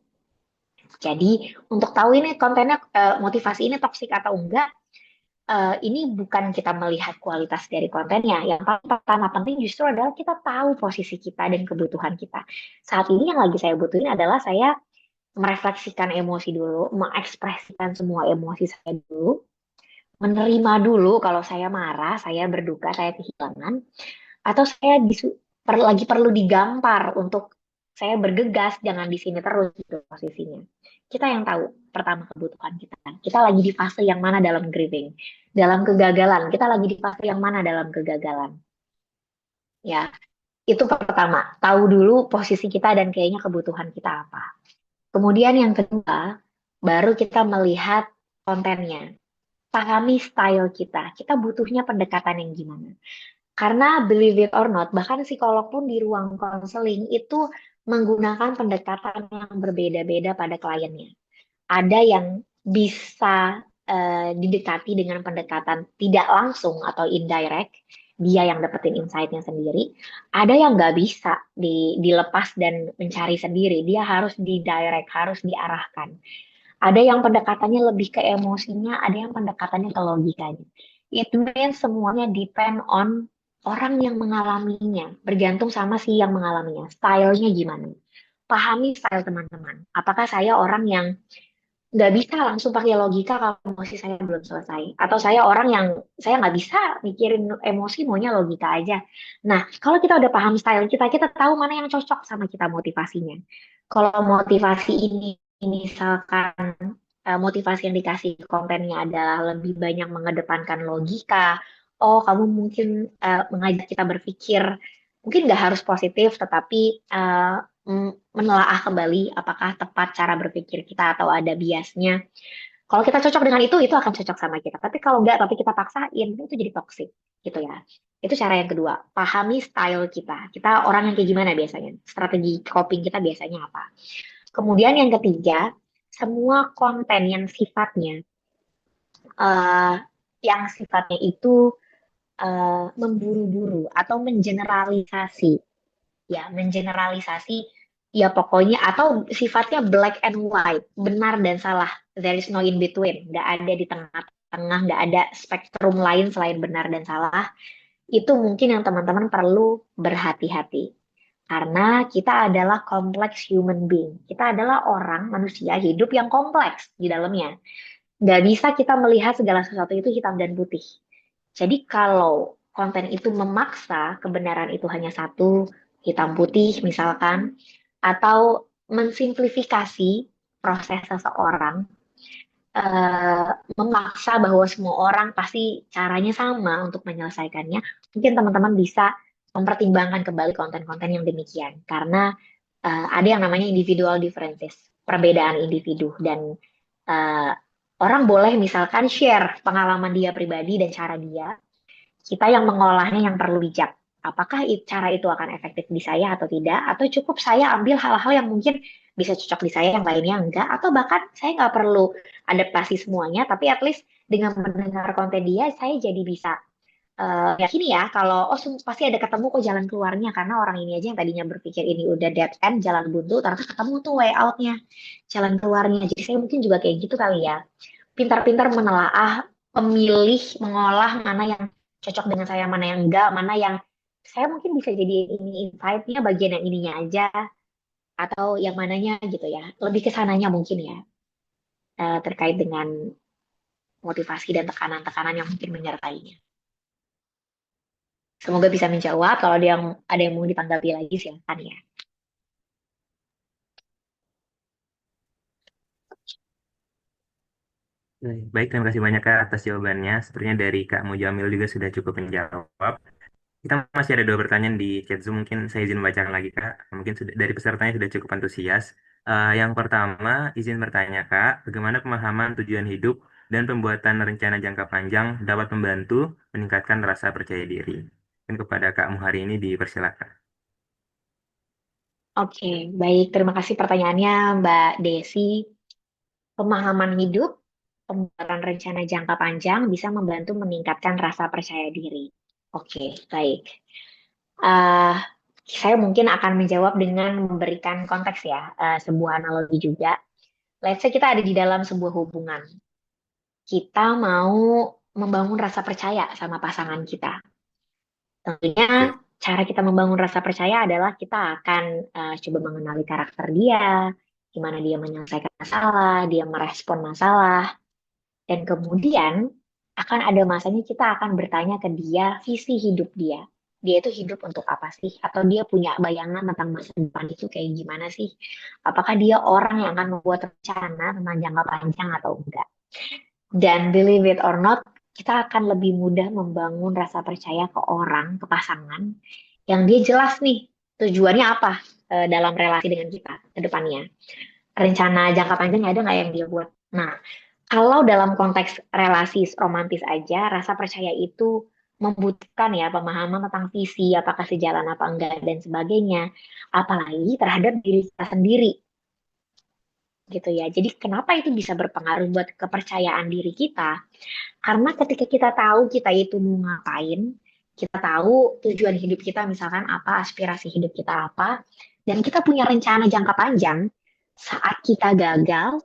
Speaker 4: Jadi untuk tahu ini kontennya motivasi ini toksik atau enggak, ini bukan kita melihat kualitas dari kontennya. Yang paling pertama penting justru adalah kita tahu posisi kita dan kebutuhan kita. Saat ini yang lagi saya butuhin adalah saya merefleksikan emosi dulu, mengekspresikan semua emosi saya dulu, menerima dulu kalau saya marah, saya berduka, saya kehilangan, atau saya lagi perlu digampar untuk saya bergegas, jangan di sini terus gitu posisinya. Kita yang tahu pertama kebutuhan kita. Kita lagi di fase yang mana dalam grieving, dalam kegagalan. Kita lagi di fase yang mana dalam kegagalan. Ya, itu pertama. Tahu dulu posisi kita dan kayaknya kebutuhan kita apa. Kemudian yang kedua, baru kita melihat kontennya. Pahami style kita. Kita butuhnya pendekatan yang gimana. Karena believe it or not, bahkan psikolog pun di ruang konseling itu menggunakan pendekatan yang berbeda-beda pada kliennya. Ada yang bisa didekati dengan pendekatan tidak langsung atau indirect, dia yang dapetin insight-nya sendiri. Ada yang nggak bisa dilepas dan mencari sendiri, dia harus didirect, harus diarahkan. Ada yang pendekatannya lebih ke emosinya, ada yang pendekatannya ke logikanya. It means semuanya depend on orang yang mengalaminya, bergantung sama si yang mengalaminya. Stylenya gimana? Pahami style teman-teman. Apakah saya orang yang nggak bisa langsung pakai logika kalau emosi saya belum selesai? Atau saya orang yang saya nggak bisa mikirin emosi, maunya logika aja. Nah, kalau kita udah paham style kita, kita tahu mana yang cocok sama kita motivasinya. Kalau motivasi ini misalkan motivasi yang dikasih kontennya adalah lebih banyak mengedepankan logika. Oh, kamu mungkin mengajak kita berpikir, mungkin nggak harus positif, tetapi menelaah kembali apakah tepat cara berpikir kita atau ada biasnya. Kalau kita cocok dengan itu akan cocok sama kita. Tapi kalau nggak, tapi kita paksain, itu jadi toxic, gitu ya. Itu cara yang kedua. Pahami style kita. Kita orang yang kayak gimana biasanya? Strategi coping kita biasanya apa? Kemudian yang ketiga, semua konten uh, yang sifatnya itu memburu-buru atau mengeneralisasi, ya mengeneralisasi, ya pokoknya atau sifatnya black and white, benar dan salah, there is no in between, nggak ada di tengah-tengah, nggak ada spektrum lain selain benar dan salah. Itu mungkin yang teman-teman perlu berhati-hati. Karena kita adalah kompleks human being. Kita adalah orang, manusia, hidup yang kompleks di dalamnya. Nggak bisa kita melihat segala sesuatu itu hitam dan putih. Jadi kalau konten itu memaksa kebenaran itu hanya satu, hitam putih misalkan, atau mensimplifikasi proses seseorang, memaksa bahwa semua orang pasti caranya sama untuk menyelesaikannya, mungkin teman-teman bisa mempertimbangkan kembali konten-konten yang demikian. Karena ada yang namanya individual differences, perbedaan individu. Dan uh, orang boleh misalkan share pengalaman dia pribadi dan cara dia. Kita yang mengolahnya yang perlu bijak. Apakah cara itu akan efektif di saya atau tidak? Atau cukup saya ambil hal-hal yang mungkin bisa cocok di saya, yang lainnya enggak? Atau bahkan saya nggak perlu adaptasi semuanya, tapi at least dengan mendengar konten dia, saya jadi bisa yakini ya kalau pasti ada ketemu kok jalan keluarnya, karena orang ini aja yang tadinya berpikir ini udah dead end, jalan buntu, ternyata ketemu tuh way outnya, jalan keluarnya. Jadi saya mungkin juga kayak gitu kali ya, pintar-pintar menelaah, memilih, mengolah mana yang cocok dengan saya, mana yang enggak, mana yang saya mungkin bisa jadi ini insight-nya bagian yang ininya aja, atau yang mananya gitu ya. Lebih ke sananya mungkin ya, terkait dengan motivasi dan tekanan-tekanan yang mungkin menyertainya. Semoga bisa menjawab. Kalau ada yang mau ditanggapi lagi, silakan ya.
Speaker 1: Baik, terima kasih banyak Kak atas jawabannya. Sepertinya dari Kak Mujamil juga sudah cukup menjawab. Kita masih ada dua pertanyaan di chat Zoom, mungkin saya izin bacakan lagi Kak. Mungkin dari pesertanya sudah cukup antusias. Yang pertama, izin bertanya Kak, bagaimana pemahaman tujuan hidup dan pembuatan rencana jangka panjang dapat membantu meningkatkan rasa percaya diri? Dan kepada Kak Muhari ini dipersilakan.
Speaker 4: Oke, baik. Terima kasih pertanyaannya, Mbak Desi. Pemahaman hidup, pembuatan rencana jangka panjang bisa membantu meningkatkan rasa percaya diri. Oke, baik. Eh, saya mungkin akan menjawab dengan memberikan konteks ya, sebuah analogi juga. Let's say kita ada di dalam sebuah hubungan. Kita mau membangun rasa percaya sama pasangan kita. Tentunya
Speaker 1: Oke.
Speaker 4: cara kita membangun rasa percaya adalah kita akan coba mengenali karakter dia, gimana dia menyelesaikan masalah, dia merespon masalah, dan kemudian akan ada masanya kita akan bertanya ke dia visi hidup dia. Dia itu hidup untuk apa sih? Atau dia punya bayangan tentang masa depan itu kayak gimana sih? Apakah dia orang yang akan membuat rencana tentang jangka panjang atau enggak? Dan believe it or not, kita akan lebih mudah membangun rasa percaya ke orang, ke pasangan, yang dia jelas nih tujuannya apa dalam relasi dengan kita ke depannya. Rencana jangka panjang ada nggak yang dia buat? Nah, kalau dalam konteks relasi romantis aja, rasa percaya itu membutuhkan ya pemahaman tentang visi, apakah sejalan apa enggak, dan sebagainya. Apalagi terhadap diri kita sendiri gitu ya. Jadi kenapa itu bisa berpengaruh buat kepercayaan diri kita? Karena ketika kita tahu kita itu mau ngapain, kita tahu tujuan hidup kita misalkan apa, aspirasi hidup kita apa, dan kita punya rencana jangka panjang, saat kita gagal,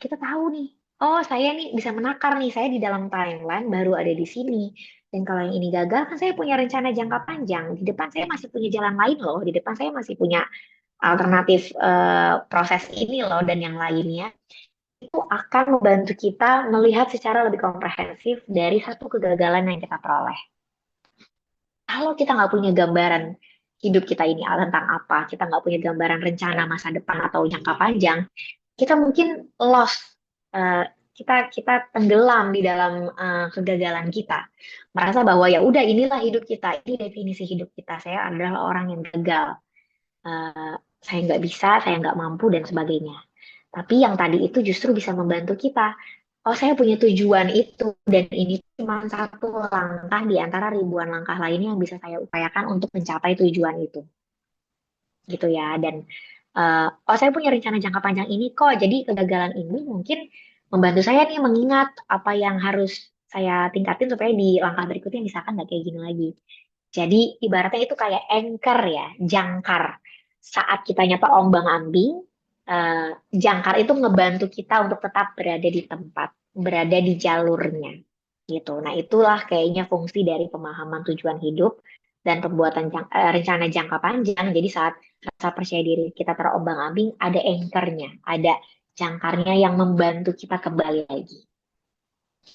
Speaker 4: kita tahu nih, oh saya nih bisa menakar nih, saya di dalam timeline baru ada di sini. Dan kalau yang ini gagal, kan saya punya rencana jangka panjang. Di depan saya masih punya jalan lain loh, di depan saya masih punya alternatif proses ini loh dan yang lainnya itu akan membantu kita melihat secara lebih komprehensif dari satu kegagalan yang kita peroleh. Kalau kita nggak punya gambaran hidup kita ini tentang apa, kita nggak punya gambaran rencana masa depan atau jangka panjang, kita mungkin lost, eh, kita tenggelam di dalam kegagalan kita, merasa bahwa ya udah inilah hidup kita, ini definisi hidup kita, saya adalah orang yang gagal, Eh, saya nggak bisa, saya nggak mampu dan sebagainya. Tapi yang tadi itu justru bisa membantu kita. Oh, saya punya tujuan itu dan ini cuma satu langkah di antara ribuan langkah lainnya yang bisa saya upayakan untuk mencapai tujuan itu, gitu ya. Dan oh saya punya rencana jangka panjang ini kok. Jadi kegagalan ini mungkin membantu saya nih mengingat apa yang harus saya tingkatin supaya di langkah berikutnya misalkan nggak kayak gini lagi. Jadi ibaratnya itu kayak anchor ya, jangkar. Saat kita nyapa ombang-ambing, jangkar itu ngebantu kita untuk tetap berada di tempat, berada di jalurnya. Gitu. Nah, itulah kayaknya fungsi dari pemahaman tujuan hidup dan pembuatan rencana jangka panjang. Jadi saat rasa percaya diri kita terombang-ambing, ada anchornya, ada jangkarnya yang membantu kita kembali lagi.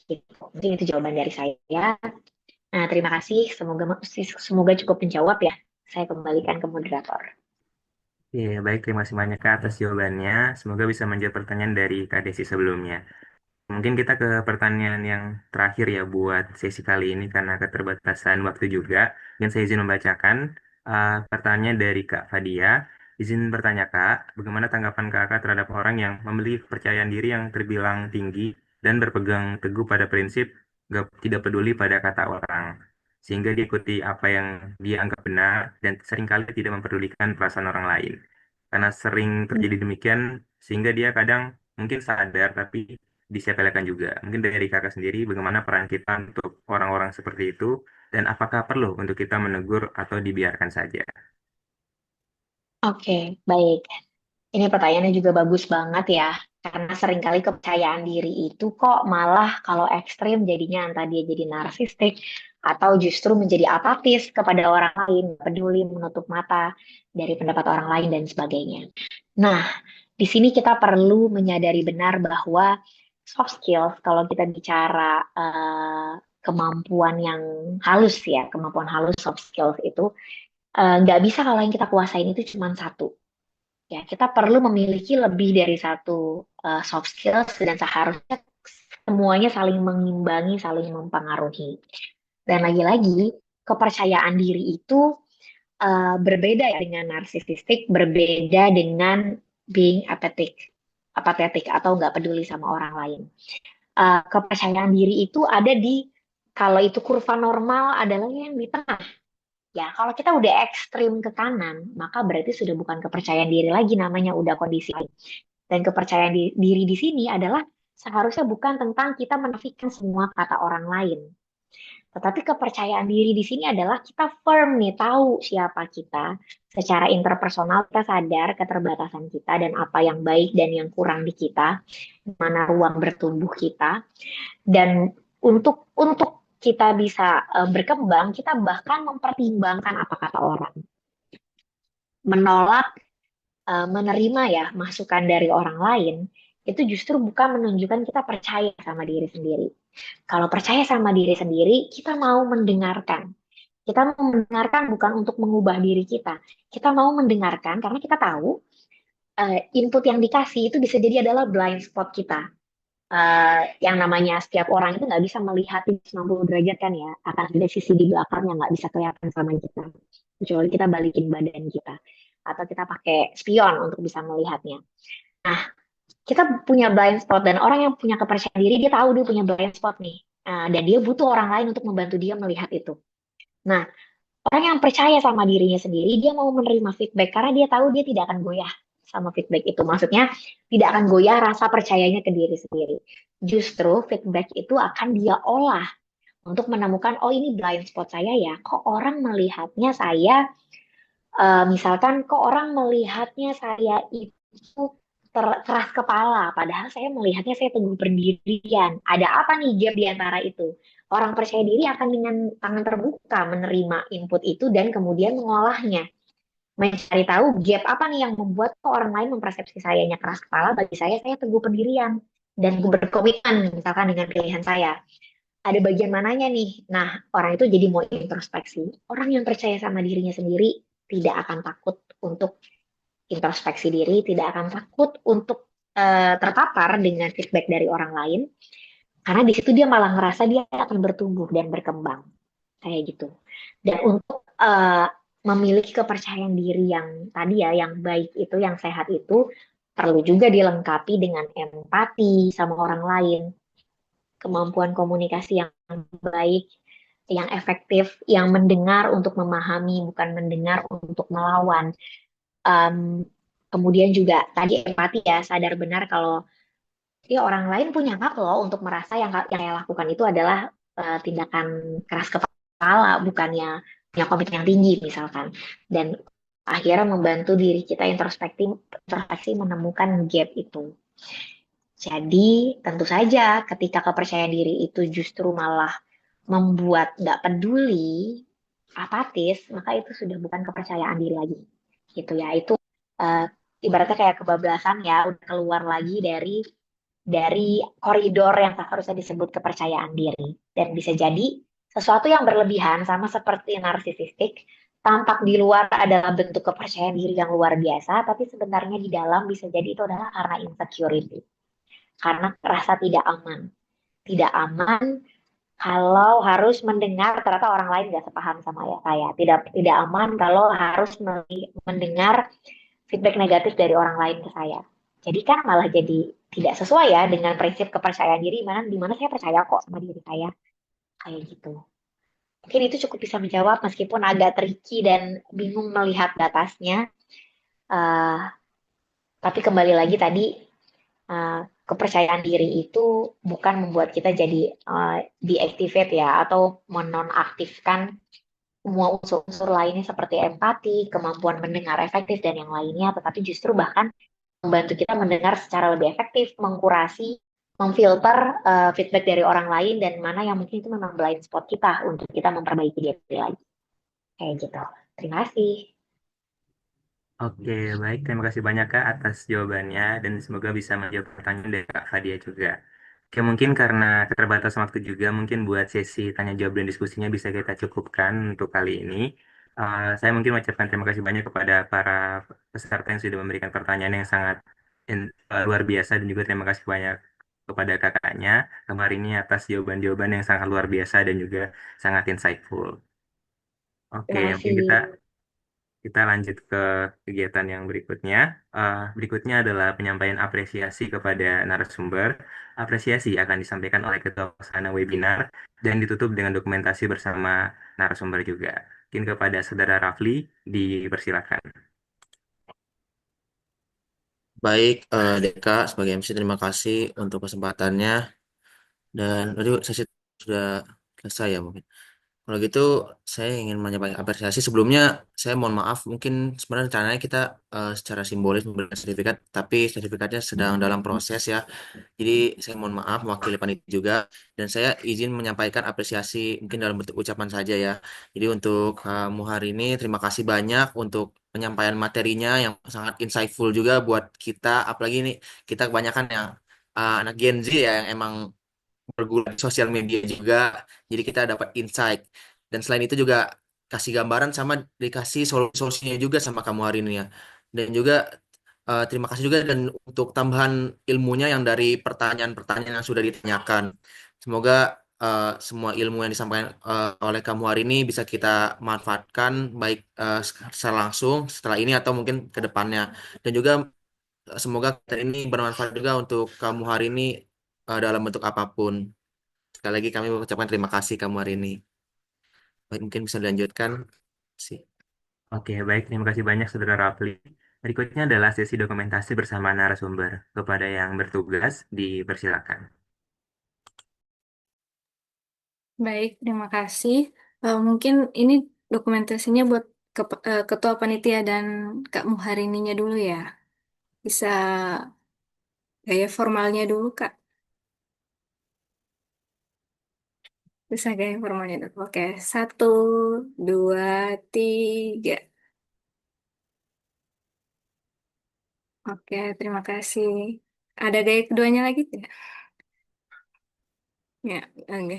Speaker 4: Gitu. Mungkin itu jawaban dari saya. Nah, terima kasih. Semoga cukup menjawab ya. Saya kembalikan ke moderator.
Speaker 1: Iya, baik. Terima kasih banyak Kak atas jawabannya. Semoga bisa menjawab pertanyaan dari Kak Desi sebelumnya. Mungkin kita ke pertanyaan yang terakhir ya buat sesi kali ini karena keterbatasan waktu juga. Dan saya izin membacakan pertanyaan dari Kak Fadia. Izin bertanya Kak, bagaimana tanggapan Kakak terhadap orang yang memiliki kepercayaan diri yang terbilang tinggi dan berpegang teguh pada prinsip tidak peduli pada kata orang, sehingga diikuti apa yang dia anggap benar dan seringkali tidak memperdulikan perasaan orang lain. Karena sering terjadi demikian, sehingga dia kadang mungkin sadar tapi disepelekan juga. Mungkin dari kakak sendiri, bagaimana peran kita untuk orang-orang seperti itu, dan apakah perlu untuk kita menegur atau dibiarkan saja?
Speaker 4: Oke, baik. Ini pertanyaannya juga bagus banget ya. Karena seringkali kepercayaan diri itu kok malah kalau ekstrim jadinya entah dia jadi narsistik atau justru menjadi apatis kepada orang lain, peduli menutup mata dari pendapat orang lain dan sebagainya. Nah, di sini kita perlu menyadari benar bahwa soft skills, kalau kita bicara kemampuan yang halus ya, kemampuan halus soft skills itu nggak bisa kalau yang kita kuasain itu cuma satu. Ya, kita perlu memiliki lebih dari satu soft skills dan seharusnya semuanya saling mengimbangi, saling mempengaruhi. Dan lagi-lagi, kepercayaan diri itu berbeda ya dengan narsisistik, berbeda dengan being apathetic atau nggak peduli sama orang lain. Kepercayaan diri itu ada di, kalau itu kurva normal adalah yang di tengah. Ya, kalau kita udah ekstrim ke kanan, maka berarti sudah bukan kepercayaan diri lagi, namanya udah kondisi lain. Dan kepercayaan diri di sini adalah seharusnya bukan tentang kita menafikan semua kata orang lain. Tetapi kepercayaan diri di sini adalah kita firm nih, tahu siapa kita. Secara interpersonal kita sadar keterbatasan kita dan apa yang baik dan yang kurang di kita, mana ruang bertumbuh kita. Dan untuk kita bisa berkembang, kita bahkan mempertimbangkan apa kata orang. Menolak menerima ya masukan dari orang lain, itu justru bukan menunjukkan kita percaya sama diri sendiri. Kalau percaya sama diri sendiri, kita mau mendengarkan. Kita mau mendengarkan bukan untuk mengubah diri kita. Kita mau mendengarkan karena kita tahu input yang dikasih itu bisa jadi adalah blind spot kita. Yang namanya setiap orang itu nggak bisa melihat 90 derajat kan ya. Akan ada sisi di belakang yang nggak bisa kelihatan sama kita. Kecuali kita balikin badan kita. Atau kita pakai spion untuk bisa melihatnya. Nah, kita punya blind spot dan orang yang punya kepercayaan diri dia tahu dia punya blind spot nih. Dan dia butuh orang lain untuk membantu dia melihat itu. Nah, orang yang percaya sama dirinya sendiri, dia mau menerima feedback karena dia tahu dia tidak akan goyah sama feedback itu. Maksudnya tidak akan goyah rasa percayanya ke diri sendiri. Justru feedback itu akan dia olah untuk menemukan, oh ini blind spot saya ya. Kok orang melihatnya saya, misalkan kok orang melihatnya saya itu keras kepala, padahal saya melihatnya saya teguh pendirian. Ada apa nih gap di antara itu? Orang percaya diri akan dengan tangan terbuka menerima input itu dan kemudian mengolahnya. Mencari tahu gap apa nih yang membuat kok orang lain mempersepsi sayanya keras kepala, bagi saya teguh pendirian dan berkomitmen misalkan dengan pilihan saya. Ada bagian mananya nih? Nah, orang itu jadi mau introspeksi. Orang yang percaya sama dirinya sendiri tidak akan takut untuk introspeksi diri, tidak akan takut untuk terpapar dengan feedback dari orang lain, karena di situ dia malah ngerasa dia akan bertumbuh dan berkembang, kayak gitu. Dan untuk memiliki kepercayaan diri yang tadi ya, yang baik itu, yang sehat itu, perlu juga dilengkapi dengan empati sama orang lain, kemampuan komunikasi yang baik, yang efektif, yang mendengar untuk memahami, bukan mendengar untuk melawan. Um, Kemudian juga tadi empati ya, sadar benar kalau ya orang lain punya hak loh untuk merasa yang saya lakukan itu adalah tindakan keras kepala, bukannya punya komitmen yang tinggi misalkan. Dan akhirnya membantu diri kita introspeksi menemukan gap itu. Jadi tentu saja ketika kepercayaan diri itu justru malah membuat nggak peduli, apatis, maka itu sudah bukan kepercayaan diri lagi. Gitu ya, itu eh, ibaratnya kayak kebablasan ya, udah keluar lagi dari koridor yang seharusnya disebut kepercayaan diri. Dan bisa jadi sesuatu yang berlebihan sama seperti narsisistik, tampak di luar adalah bentuk kepercayaan diri yang luar biasa, tapi sebenarnya di dalam bisa jadi itu adalah karena insecurity. Karena rasa tidak aman. Tidak aman kalau harus mendengar ternyata orang lain nggak sepaham sama ya saya. Tidak tidak aman kalau harus mendengar feedback negatif dari orang lain ke saya. Jadi kan malah jadi tidak sesuai ya dengan prinsip kepercayaan diri, di mana saya percaya kok sama diri saya, kayak gitu. Mungkin itu cukup bisa menjawab meskipun agak tricky dan bingung melihat batasnya. Eh, tapi kembali lagi tadi, kepercayaan diri itu bukan membuat kita jadi deactivate ya, atau menonaktifkan semua unsur-unsur lainnya seperti empati, kemampuan mendengar efektif, dan yang lainnya, tetapi justru bahkan membantu kita mendengar secara lebih efektif, mengkurasi, memfilter feedback dari orang lain, dan mana yang mungkin itu memang blind spot kita untuk kita memperbaiki diri lagi. Kayak gitu. Terima kasih.
Speaker 1: Oke, baik. Terima kasih banyak Kak atas jawabannya dan semoga bisa menjawab pertanyaan dari Kak Fadia juga. Oke, mungkin karena keterbatasan waktu juga, mungkin buat sesi tanya jawab dan diskusinya bisa kita cukupkan untuk kali ini. Saya mungkin mengucapkan terima kasih banyak kepada para peserta yang sudah memberikan pertanyaan yang sangat luar biasa dan juga terima kasih banyak kepada kakaknya kemarin ini atas jawaban-jawaban yang sangat luar biasa dan juga sangat insightful. Oke,
Speaker 4: Terima
Speaker 1: mungkin
Speaker 4: kasih.
Speaker 1: kita lanjut ke kegiatan yang berikutnya. Berikutnya adalah penyampaian apresiasi kepada narasumber. Apresiasi akan disampaikan oleh ketua pelaksana webinar dan ditutup dengan dokumentasi bersama narasumber juga. Mungkin kepada Saudara Rafli, dipersilakan.
Speaker 2: Baik, Deka sebagai MC terima kasih untuk kesempatannya dan tadi sesi sudah Selesai ya mungkin. Kalau gitu saya ingin menyampaikan apresiasi. Sebelumnya saya mohon maaf, mungkin sebenarnya rencananya kita secara simbolis memberikan sertifikat, tapi sertifikatnya sedang dalam proses ya. Jadi saya mohon maaf mewakili panitia juga, dan saya izin menyampaikan apresiasi mungkin dalam bentuk ucapan saja ya. Jadi untuk kamu hari ini terima kasih banyak untuk penyampaian materinya yang sangat insightful juga buat kita, apalagi ini kita kebanyakan yang anak Gen Z ya yang emang bergulir di sosial media juga. Jadi kita dapat insight. Dan selain itu juga kasih gambaran sama dikasih solusinya juga sama kamu hari ini ya. Dan juga terima kasih juga dan untuk tambahan ilmunya yang dari pertanyaan-pertanyaan yang sudah ditanyakan. Semoga semua ilmu yang disampaikan oleh kamu hari ini bisa kita manfaatkan baik secara langsung setelah ini atau mungkin ke depannya. Dan juga semoga konten ini bermanfaat juga untuk kamu hari ini dalam bentuk apapun. Sekali lagi kami mengucapkan terima kasih kamu hari ini. Baik, mungkin bisa dilanjutkan sih.
Speaker 1: Oke, baik. Terima kasih banyak, Saudara Rapli. Berikutnya adalah sesi dokumentasi bersama narasumber. Kepada yang bertugas, dipersilakan.
Speaker 5: Baik, terima kasih. Mungkin ini dokumentasinya buat Ketua Panitia dan Kak Muharininya dulu ya. Bisa gaya formalnya dulu, Kak. Bisa gaya formalnya dulu. Oke, satu, dua, tiga. Oke, terima kasih. Ada gaya keduanya lagi tidak? Ya, oke.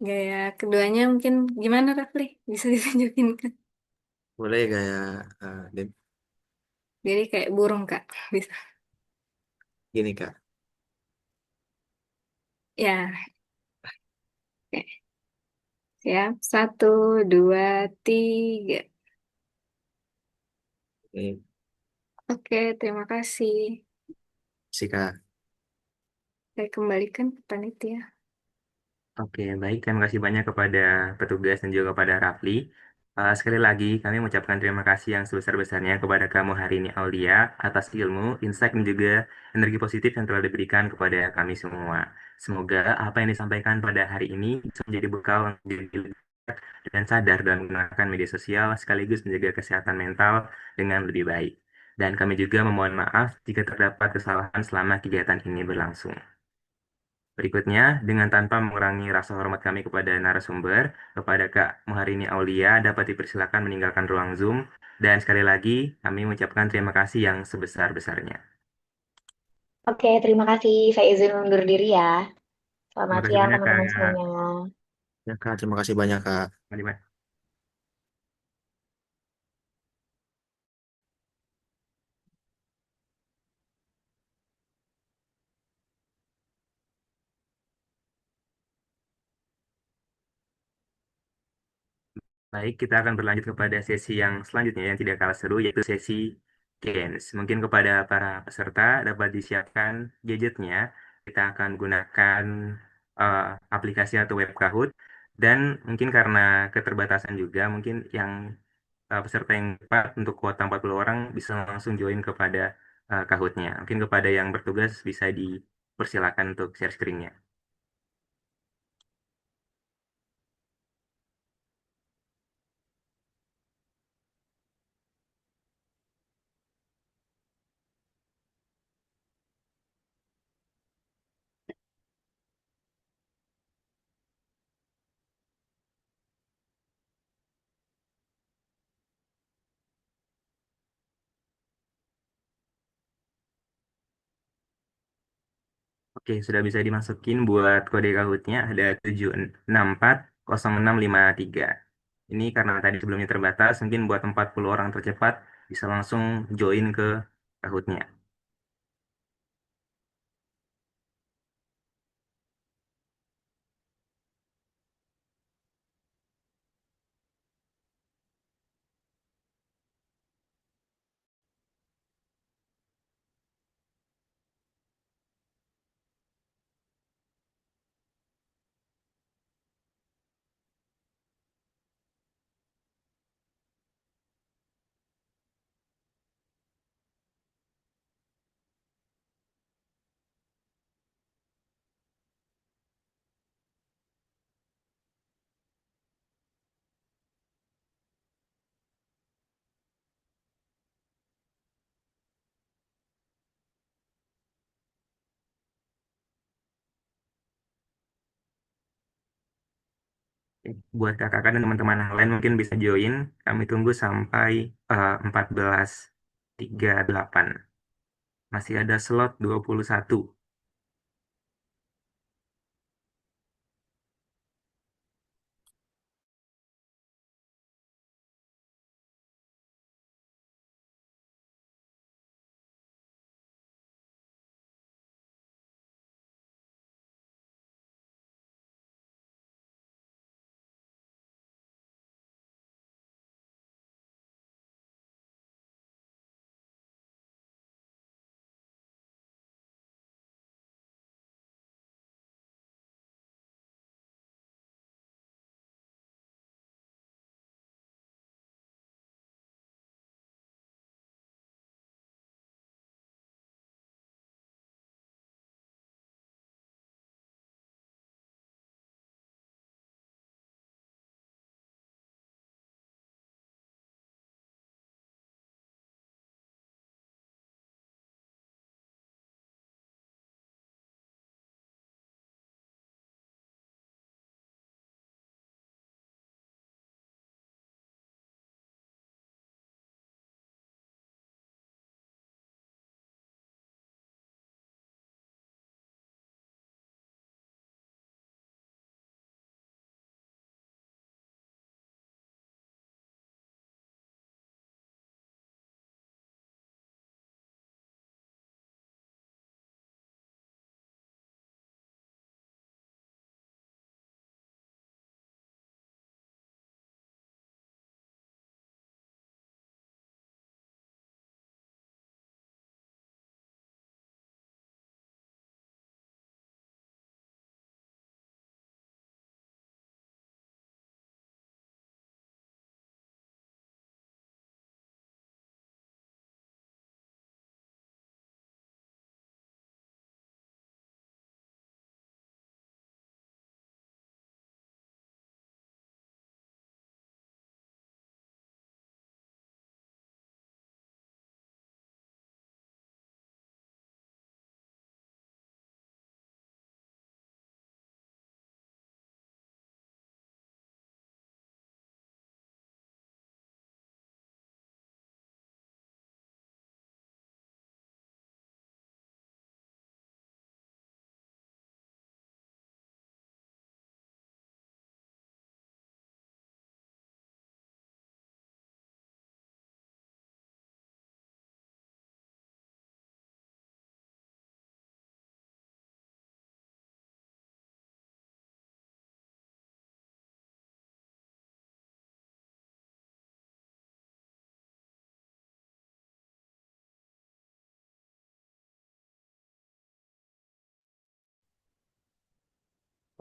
Speaker 5: Gaya keduanya mungkin gimana, Rafli? Bisa ditunjukin kan?
Speaker 2: Boleh gaya
Speaker 5: Jadi kayak burung, Kak. Bisa.
Speaker 2: gini Kak.
Speaker 5: Ya, oke. Siap. Satu, dua, tiga.
Speaker 2: Ini
Speaker 5: Oke, terima kasih.
Speaker 2: sih Kak.
Speaker 5: Saya kembalikan ke panitia.
Speaker 1: Oke, baik. Terima kasih banyak kepada petugas dan juga kepada Rafli. Sekali lagi, kami mengucapkan terima kasih yang sebesar-besarnya kepada kamu hari ini, Aulia, atas ilmu, insight, dan juga energi positif yang telah diberikan kepada kami semua. Semoga apa yang disampaikan pada hari ini bisa menjadi bekal untuk menjadi lebih bijak dan sadar dalam menggunakan media sosial, sekaligus menjaga kesehatan mental dengan lebih baik. Dan kami juga memohon maaf jika terdapat kesalahan selama kegiatan ini berlangsung. Berikutnya, dengan tanpa mengurangi rasa hormat kami kepada narasumber, kepada Kak Muharini Aulia dapat dipersilakan meninggalkan ruang Zoom, dan sekali lagi kami mengucapkan terima kasih yang sebesar-besarnya.
Speaker 4: Oke, terima kasih. Saya izin undur diri ya.
Speaker 1: Terima
Speaker 4: Selamat
Speaker 1: kasih
Speaker 4: siang
Speaker 1: banyak, Kak.
Speaker 4: teman-teman semuanya.
Speaker 2: Ya Kak, terima kasih banyak Kak.
Speaker 1: Mari, baik, kita akan berlanjut kepada sesi yang selanjutnya yang tidak kalah seru, yaitu sesi Games. Mungkin kepada para peserta dapat disiapkan gadgetnya. Kita akan gunakan eh, aplikasi atau web Kahoot. Dan mungkin karena keterbatasan juga, mungkin yang peserta yang tepat untuk kuota 40 orang bisa langsung join kepada Kahoot-nya. Mungkin kepada yang bertugas bisa dipersilakan untuk share screen-nya. Oke, sudah bisa dimasukin buat kode Kahoot-nya ada 7640653. Ini karena tadi sebelumnya terbatas, mungkin buat 40 orang tercepat bisa langsung join ke Kahoot-nya. Buat kakak-kakak dan teman-teman yang lain mungkin bisa join. Kami tunggu sampai 14.38. Masih ada slot 21.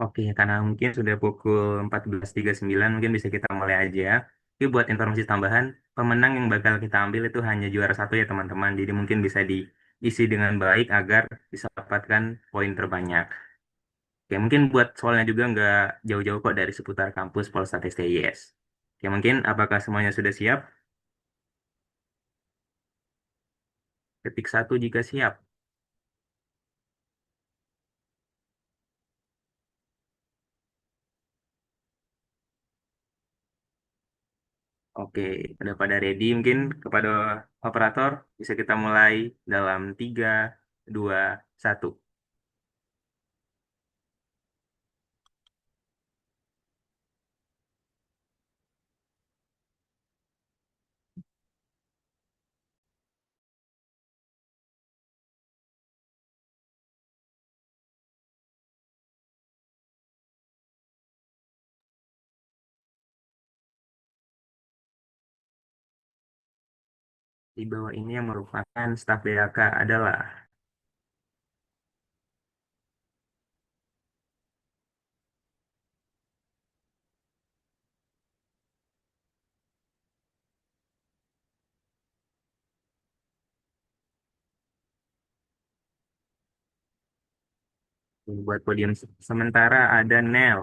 Speaker 1: Oke, karena mungkin sudah pukul 14.39, mungkin bisa kita mulai aja. Tapi buat informasi tambahan, pemenang yang bakal kita ambil itu hanya juara satu ya teman-teman. Jadi mungkin bisa diisi dengan baik agar bisa dapatkan poin terbanyak. Oke, mungkin buat soalnya juga nggak jauh-jauh kok dari seputar kampus Polsat STIS. Oke, mungkin apakah semuanya sudah siap? Ketik satu jika siap. Oke, udah pada ready mungkin kepada operator bisa kita mulai dalam 3, 2, 1. Di bawah ini yang merupakan staf BAK adalah buat podium sementara ada Nel.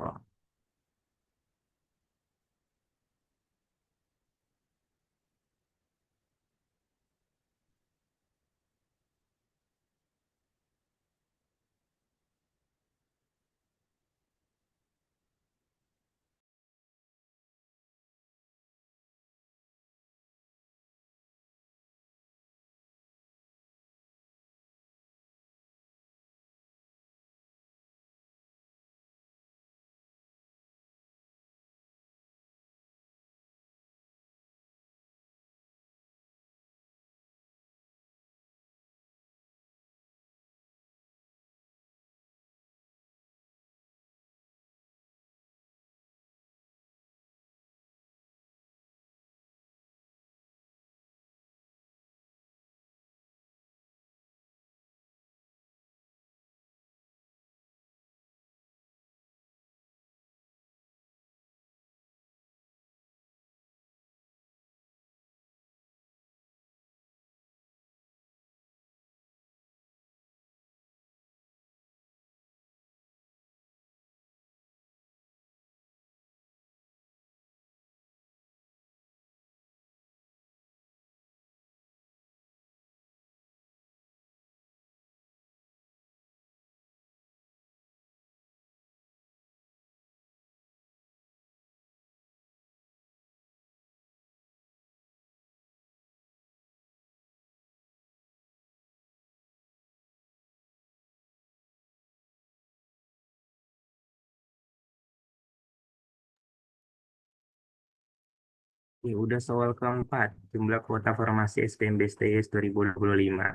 Speaker 1: Ya, udah soal keempat, jumlah kuota formasi SPMB-STS 2025.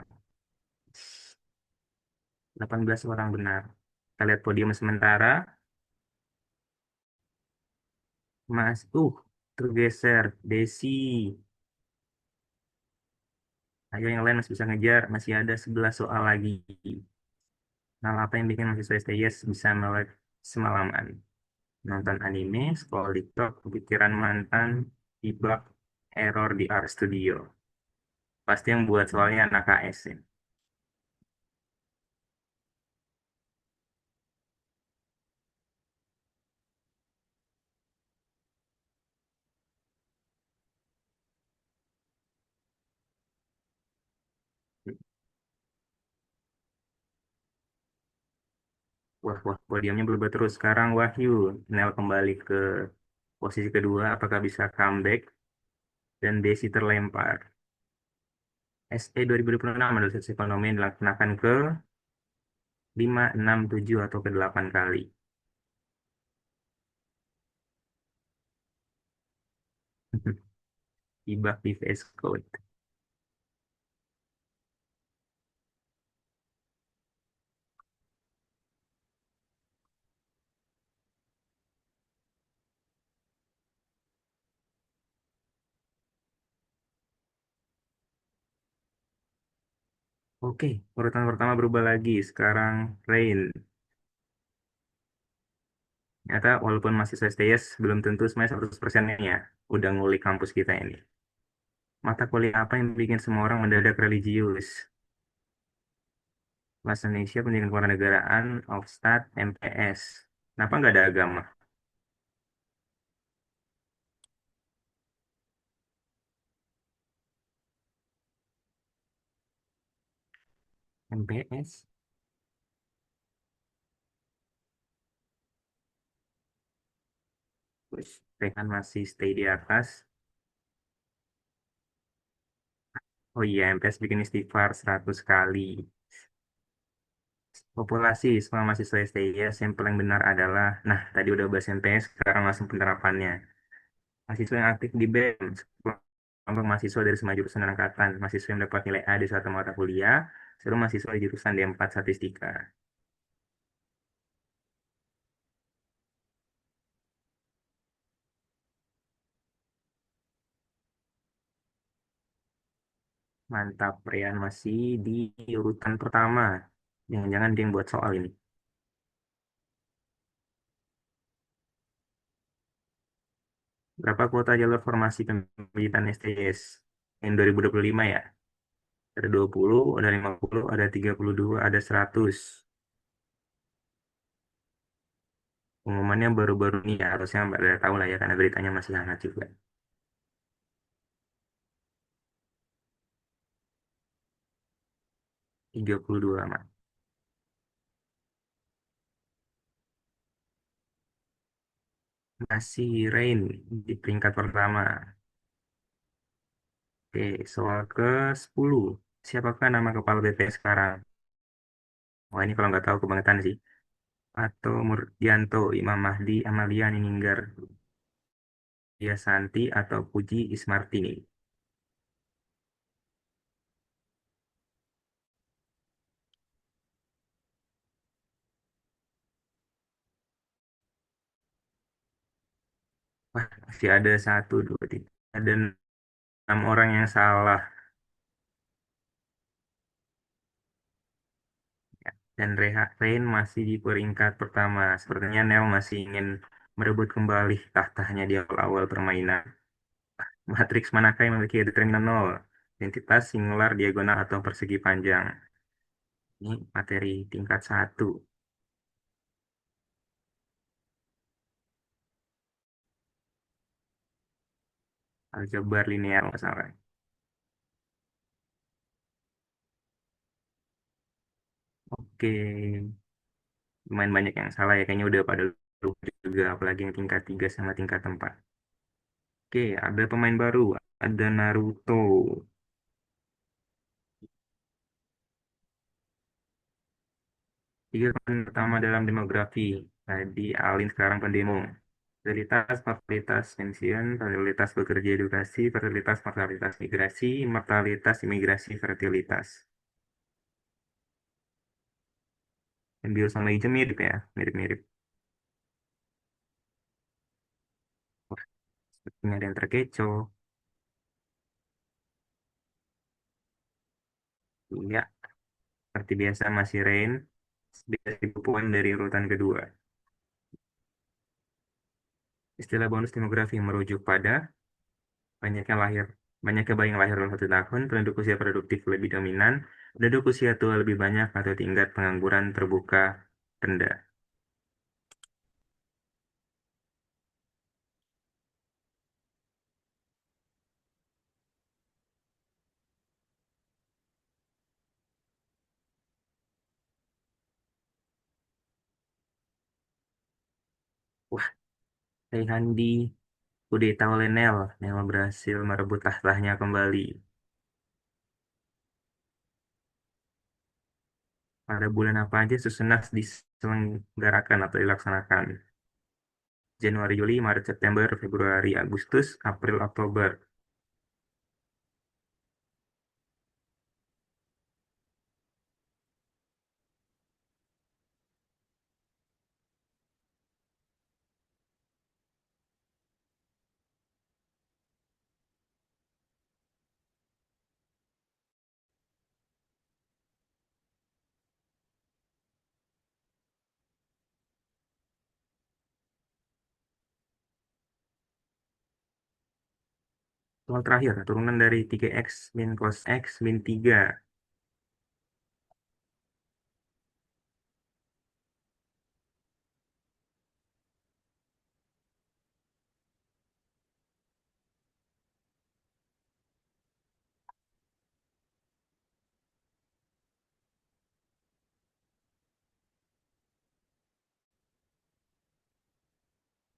Speaker 1: 18 orang benar. Kita lihat podium sementara. Mas, tergeser. Desi. Ayo yang lain masih bisa ngejar. Masih ada 11 soal lagi. Hal apa yang bikin mahasiswa STS bisa melek semalaman? Nonton anime, scroll TikTok, kepikiran mantan, debug, error di Art Studio. Pasti yang buat soalnya anak KS ya. Wah, wah, podiumnya berubah terus. Sekarang Wahyu, Nel kembali ke posisi kedua. Apakah bisa comeback? Dan Desi terlempar. SE 2026 adalah sesi ekonomi yang dilaksanakan ke 5, 6, 7, atau ke 8 kali. Ibak di VS Code. Oke, urutan pertama berubah lagi. Sekarang Rain. Ternyata walaupun masih STS, belum tentu semuanya 100% ya. Udah ngulik kampus kita ini. Mata kuliah apa yang bikin semua orang mendadak religius? Bahasa Indonesia, Pendidikan Kewarganegaraan, Aufstat, MPS. Kenapa nggak ada agama? MPS? Terus, Rehan masih stay di atas. Oh iya, MPS bikin istighfar 100 kali. Populasi semua mahasiswa STIS yang paling benar adalah, nah tadi udah bahas MPS, sekarang langsung penerapannya. Mahasiswa yang aktif di BEM, kelompok mahasiswa dari semua jurusan dan angkatan, mahasiswa yang dapat nilai A di suatu mata kuliah, seluruh mahasiswa di jurusan D4 Statistika. Mantap, Rian masih di urutan pertama. Jangan-jangan dia yang buat soal ini. Berapa kuota jalur formasi pembibitan STS yang 2025 ya? Ada 20, ada 50, ada 32, ada 100. Pengumumannya baru-baru ini ya, harusnya Mbak udah tahu lah ya, karena beritanya masih hangat juga. 32, Mak. Masih Rain di peringkat pertama. Oke, soal ke-10. Siapakah nama kepala BPS sekarang? Wah, ini kalau nggak tahu kebangetan sih. Atau Murdianto, Imam Mahdi, Amalia Nininggar, Dia Santi, atau Puji Ismartini. Wah, masih ada satu, dua, tiga. Ada 6 orang yang salah. Ya, dan Rein masih di peringkat pertama. Sepertinya Nel masih ingin merebut kembali tahtanya di awal-awal permainan. Matriks manakah yang memiliki determinan nol? Identitas singular, diagonal, atau persegi panjang? Ini materi tingkat satu. Aljabar linear masalah. Oke, lumayan banyak yang salah ya. Kayaknya udah pada lupa juga. Apalagi yang tingkat 3 sama tingkat 4. Oke, ada pemain baru. Ada Naruto. Tiga pemain pertama dalam demografi. Tadi Alin, sekarang pendemo. Fertilitas, mortalitas pensiun, fertilitas bekerja edukasi, fertilitas mortalitas migrasi, mortalitas imigrasi fertilitas. Dan biru sama hijau mirip ya, mirip-mirip. Wah, sepertinya ada yang terkecoh. Iya, seperti biasa masih Rain. Bisa 1.000 poin dari urutan kedua. Istilah bonus demografi merujuk pada banyaknya lahir, banyaknya bayi yang lahir dalam 1 tahun, penduduk usia produktif lebih dominan, penduduk usia tua lebih banyak, atau tingkat pengangguran terbuka rendah. Wah, Handi kudeta oleh Nel. Nel berhasil merebut tahtanya kembali. Pada bulan apa aja Susunas diselenggarakan atau dilaksanakan? Januari, Juli, Maret, September, Februari, Agustus, April, Oktober. Soal terakhir, turunan dari 3x min cos x min 3.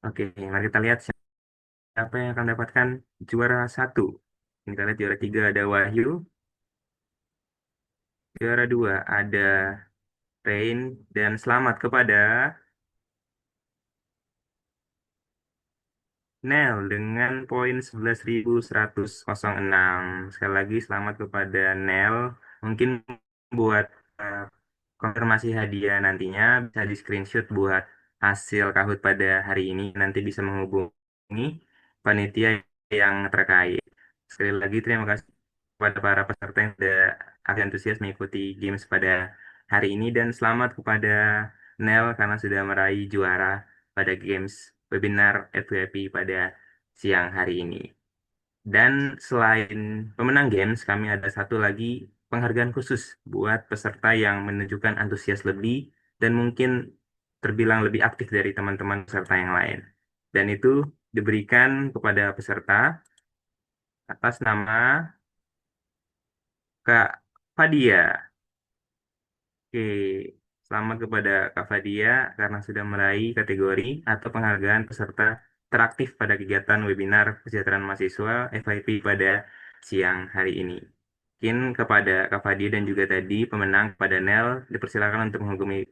Speaker 1: Oke, mari kita lihat siapa yang akan mendapatkan juara 1. Ini kita lihat juara 3 ada Wahyu, juara 2 ada Rain, dan selamat kepada Nel dengan poin 11.106. Sekali lagi selamat kepada Nel. Mungkin buat eh, konfirmasi hadiah nantinya bisa di screenshot buat hasil Kahoot pada hari ini. Nanti bisa menghubungi panitia yang terkait. Sekali lagi terima kasih kepada para peserta yang sudah agak antusias mengikuti games pada hari ini, dan selamat kepada Nel karena sudah meraih juara pada games webinar FWP pada siang hari ini. Dan selain pemenang games, kami ada satu lagi penghargaan khusus buat peserta yang menunjukkan antusias lebih dan mungkin terbilang lebih aktif dari teman-teman peserta yang lain. Dan itu diberikan kepada peserta atas nama Kak Fadia. Oke, selamat kepada Kak Fadia karena sudah meraih kategori atau penghargaan peserta teraktif pada kegiatan webinar kesejahteraan mahasiswa FIP pada siang hari ini. Mungkin kepada Kak Fadia dan juga tadi pemenang pada Nel dipersilakan untuk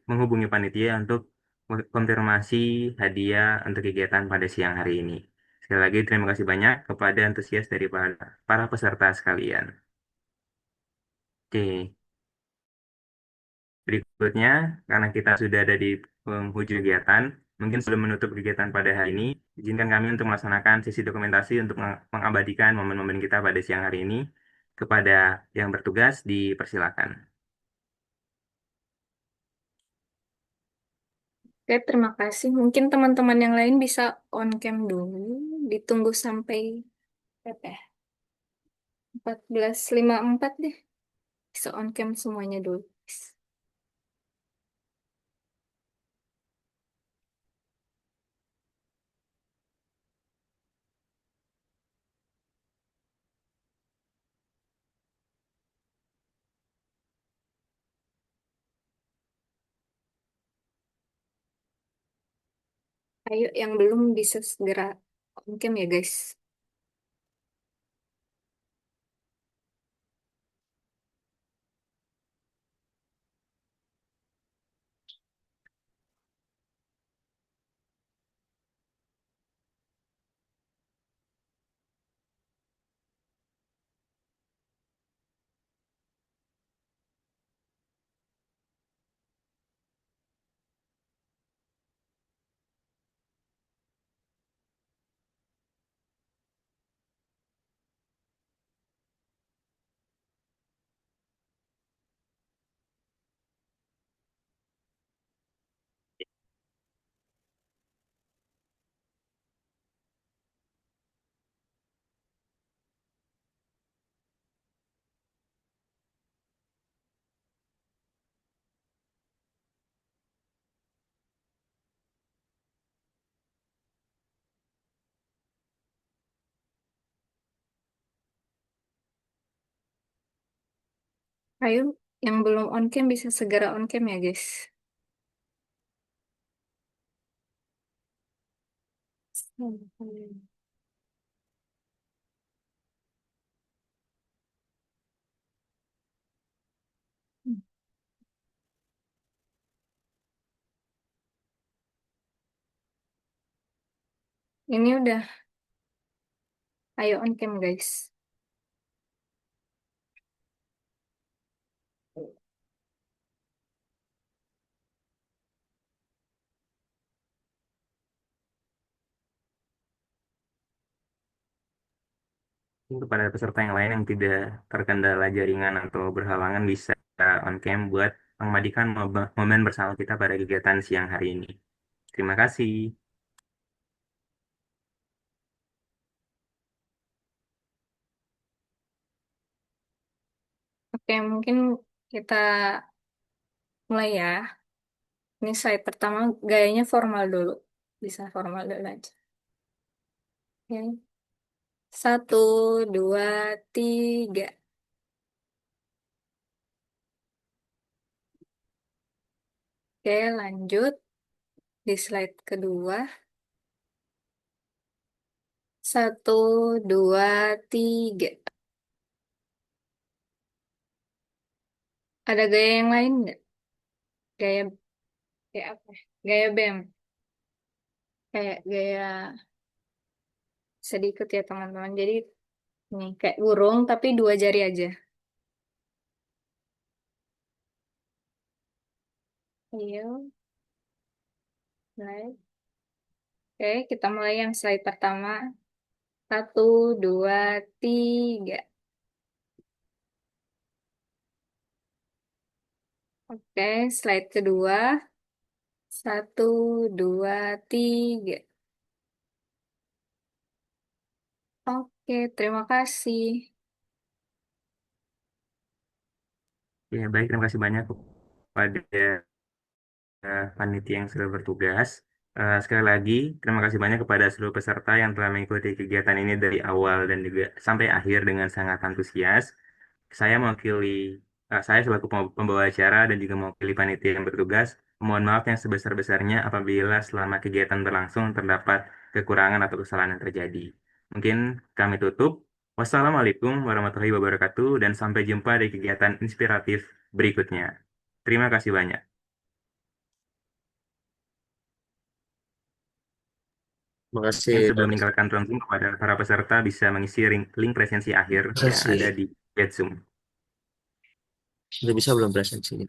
Speaker 1: menghubungi panitia untuk konfirmasi hadiah untuk kegiatan pada siang hari ini. Sekali lagi terima kasih banyak kepada antusias dari para peserta sekalian. Oke. Berikutnya, karena kita sudah ada di penghujung kegiatan, mungkin sebelum menutup kegiatan pada hari ini, izinkan kami untuk melaksanakan sesi dokumentasi untuk mengabadikan momen-momen kita pada siang hari ini. Kepada yang bertugas, dipersilakan.
Speaker 5: Oke, terima kasih. Mungkin teman-teman yang lain bisa on cam dulu, ditunggu sampai berapa ya? 14.54 deh. Bisa on cam semuanya dulu. Ayo yang belum bisa segera on cam ya guys. Ayo, yang belum on cam bisa segera on cam ya, guys. Ini udah, ayo on cam, guys.
Speaker 1: Kepada peserta yang lain yang tidak terkendala jaringan atau berhalangan bisa on cam buat mengabadikan momen bersama kita pada kegiatan siang hari ini. Terima kasih.
Speaker 5: Oke, mungkin kita mulai ya. Ini slide pertama, gayanya formal dulu. Bisa formal dulu aja. Oke. Satu, dua, tiga. Oke, lanjut. Di slide kedua. Satu, dua, tiga. Ada gaya yang lain nggak? Gaya, gaya apa? Ya? Gaya BEM. Kayak gaya sedikit ya teman-teman. Jadi ini kayak burung tapi dua jari aja. Ayo, mulai. Oke, kita mulai yang slide pertama. Satu, dua, tiga. Oke, slide kedua. Satu, dua, tiga. Oke, terima kasih.
Speaker 1: Ya, baik, terima kasih banyak kepada panitia yang sudah bertugas. Sekali lagi, terima kasih banyak kepada seluruh peserta yang telah mengikuti kegiatan ini dari awal dan juga sampai akhir dengan sangat antusias. Saya mewakili, saya selaku pembawa acara dan juga mewakili panitia yang bertugas. Mohon maaf yang sebesar-besarnya apabila selama kegiatan berlangsung terdapat kekurangan atau kesalahan yang terjadi. Mungkin kami tutup. Wassalamualaikum warahmatullahi wabarakatuh dan sampai jumpa di kegiatan inspiratif berikutnya. Terima kasih banyak.
Speaker 2: Terima kasih.
Speaker 1: Mungkin sebelum meninggalkan ruang Zoom kepada para peserta bisa mengisi link presensi akhir
Speaker 2: Terima
Speaker 1: yang
Speaker 2: kasih.
Speaker 1: ada di chat Zoom.
Speaker 2: Sudah bisa belum presensinya?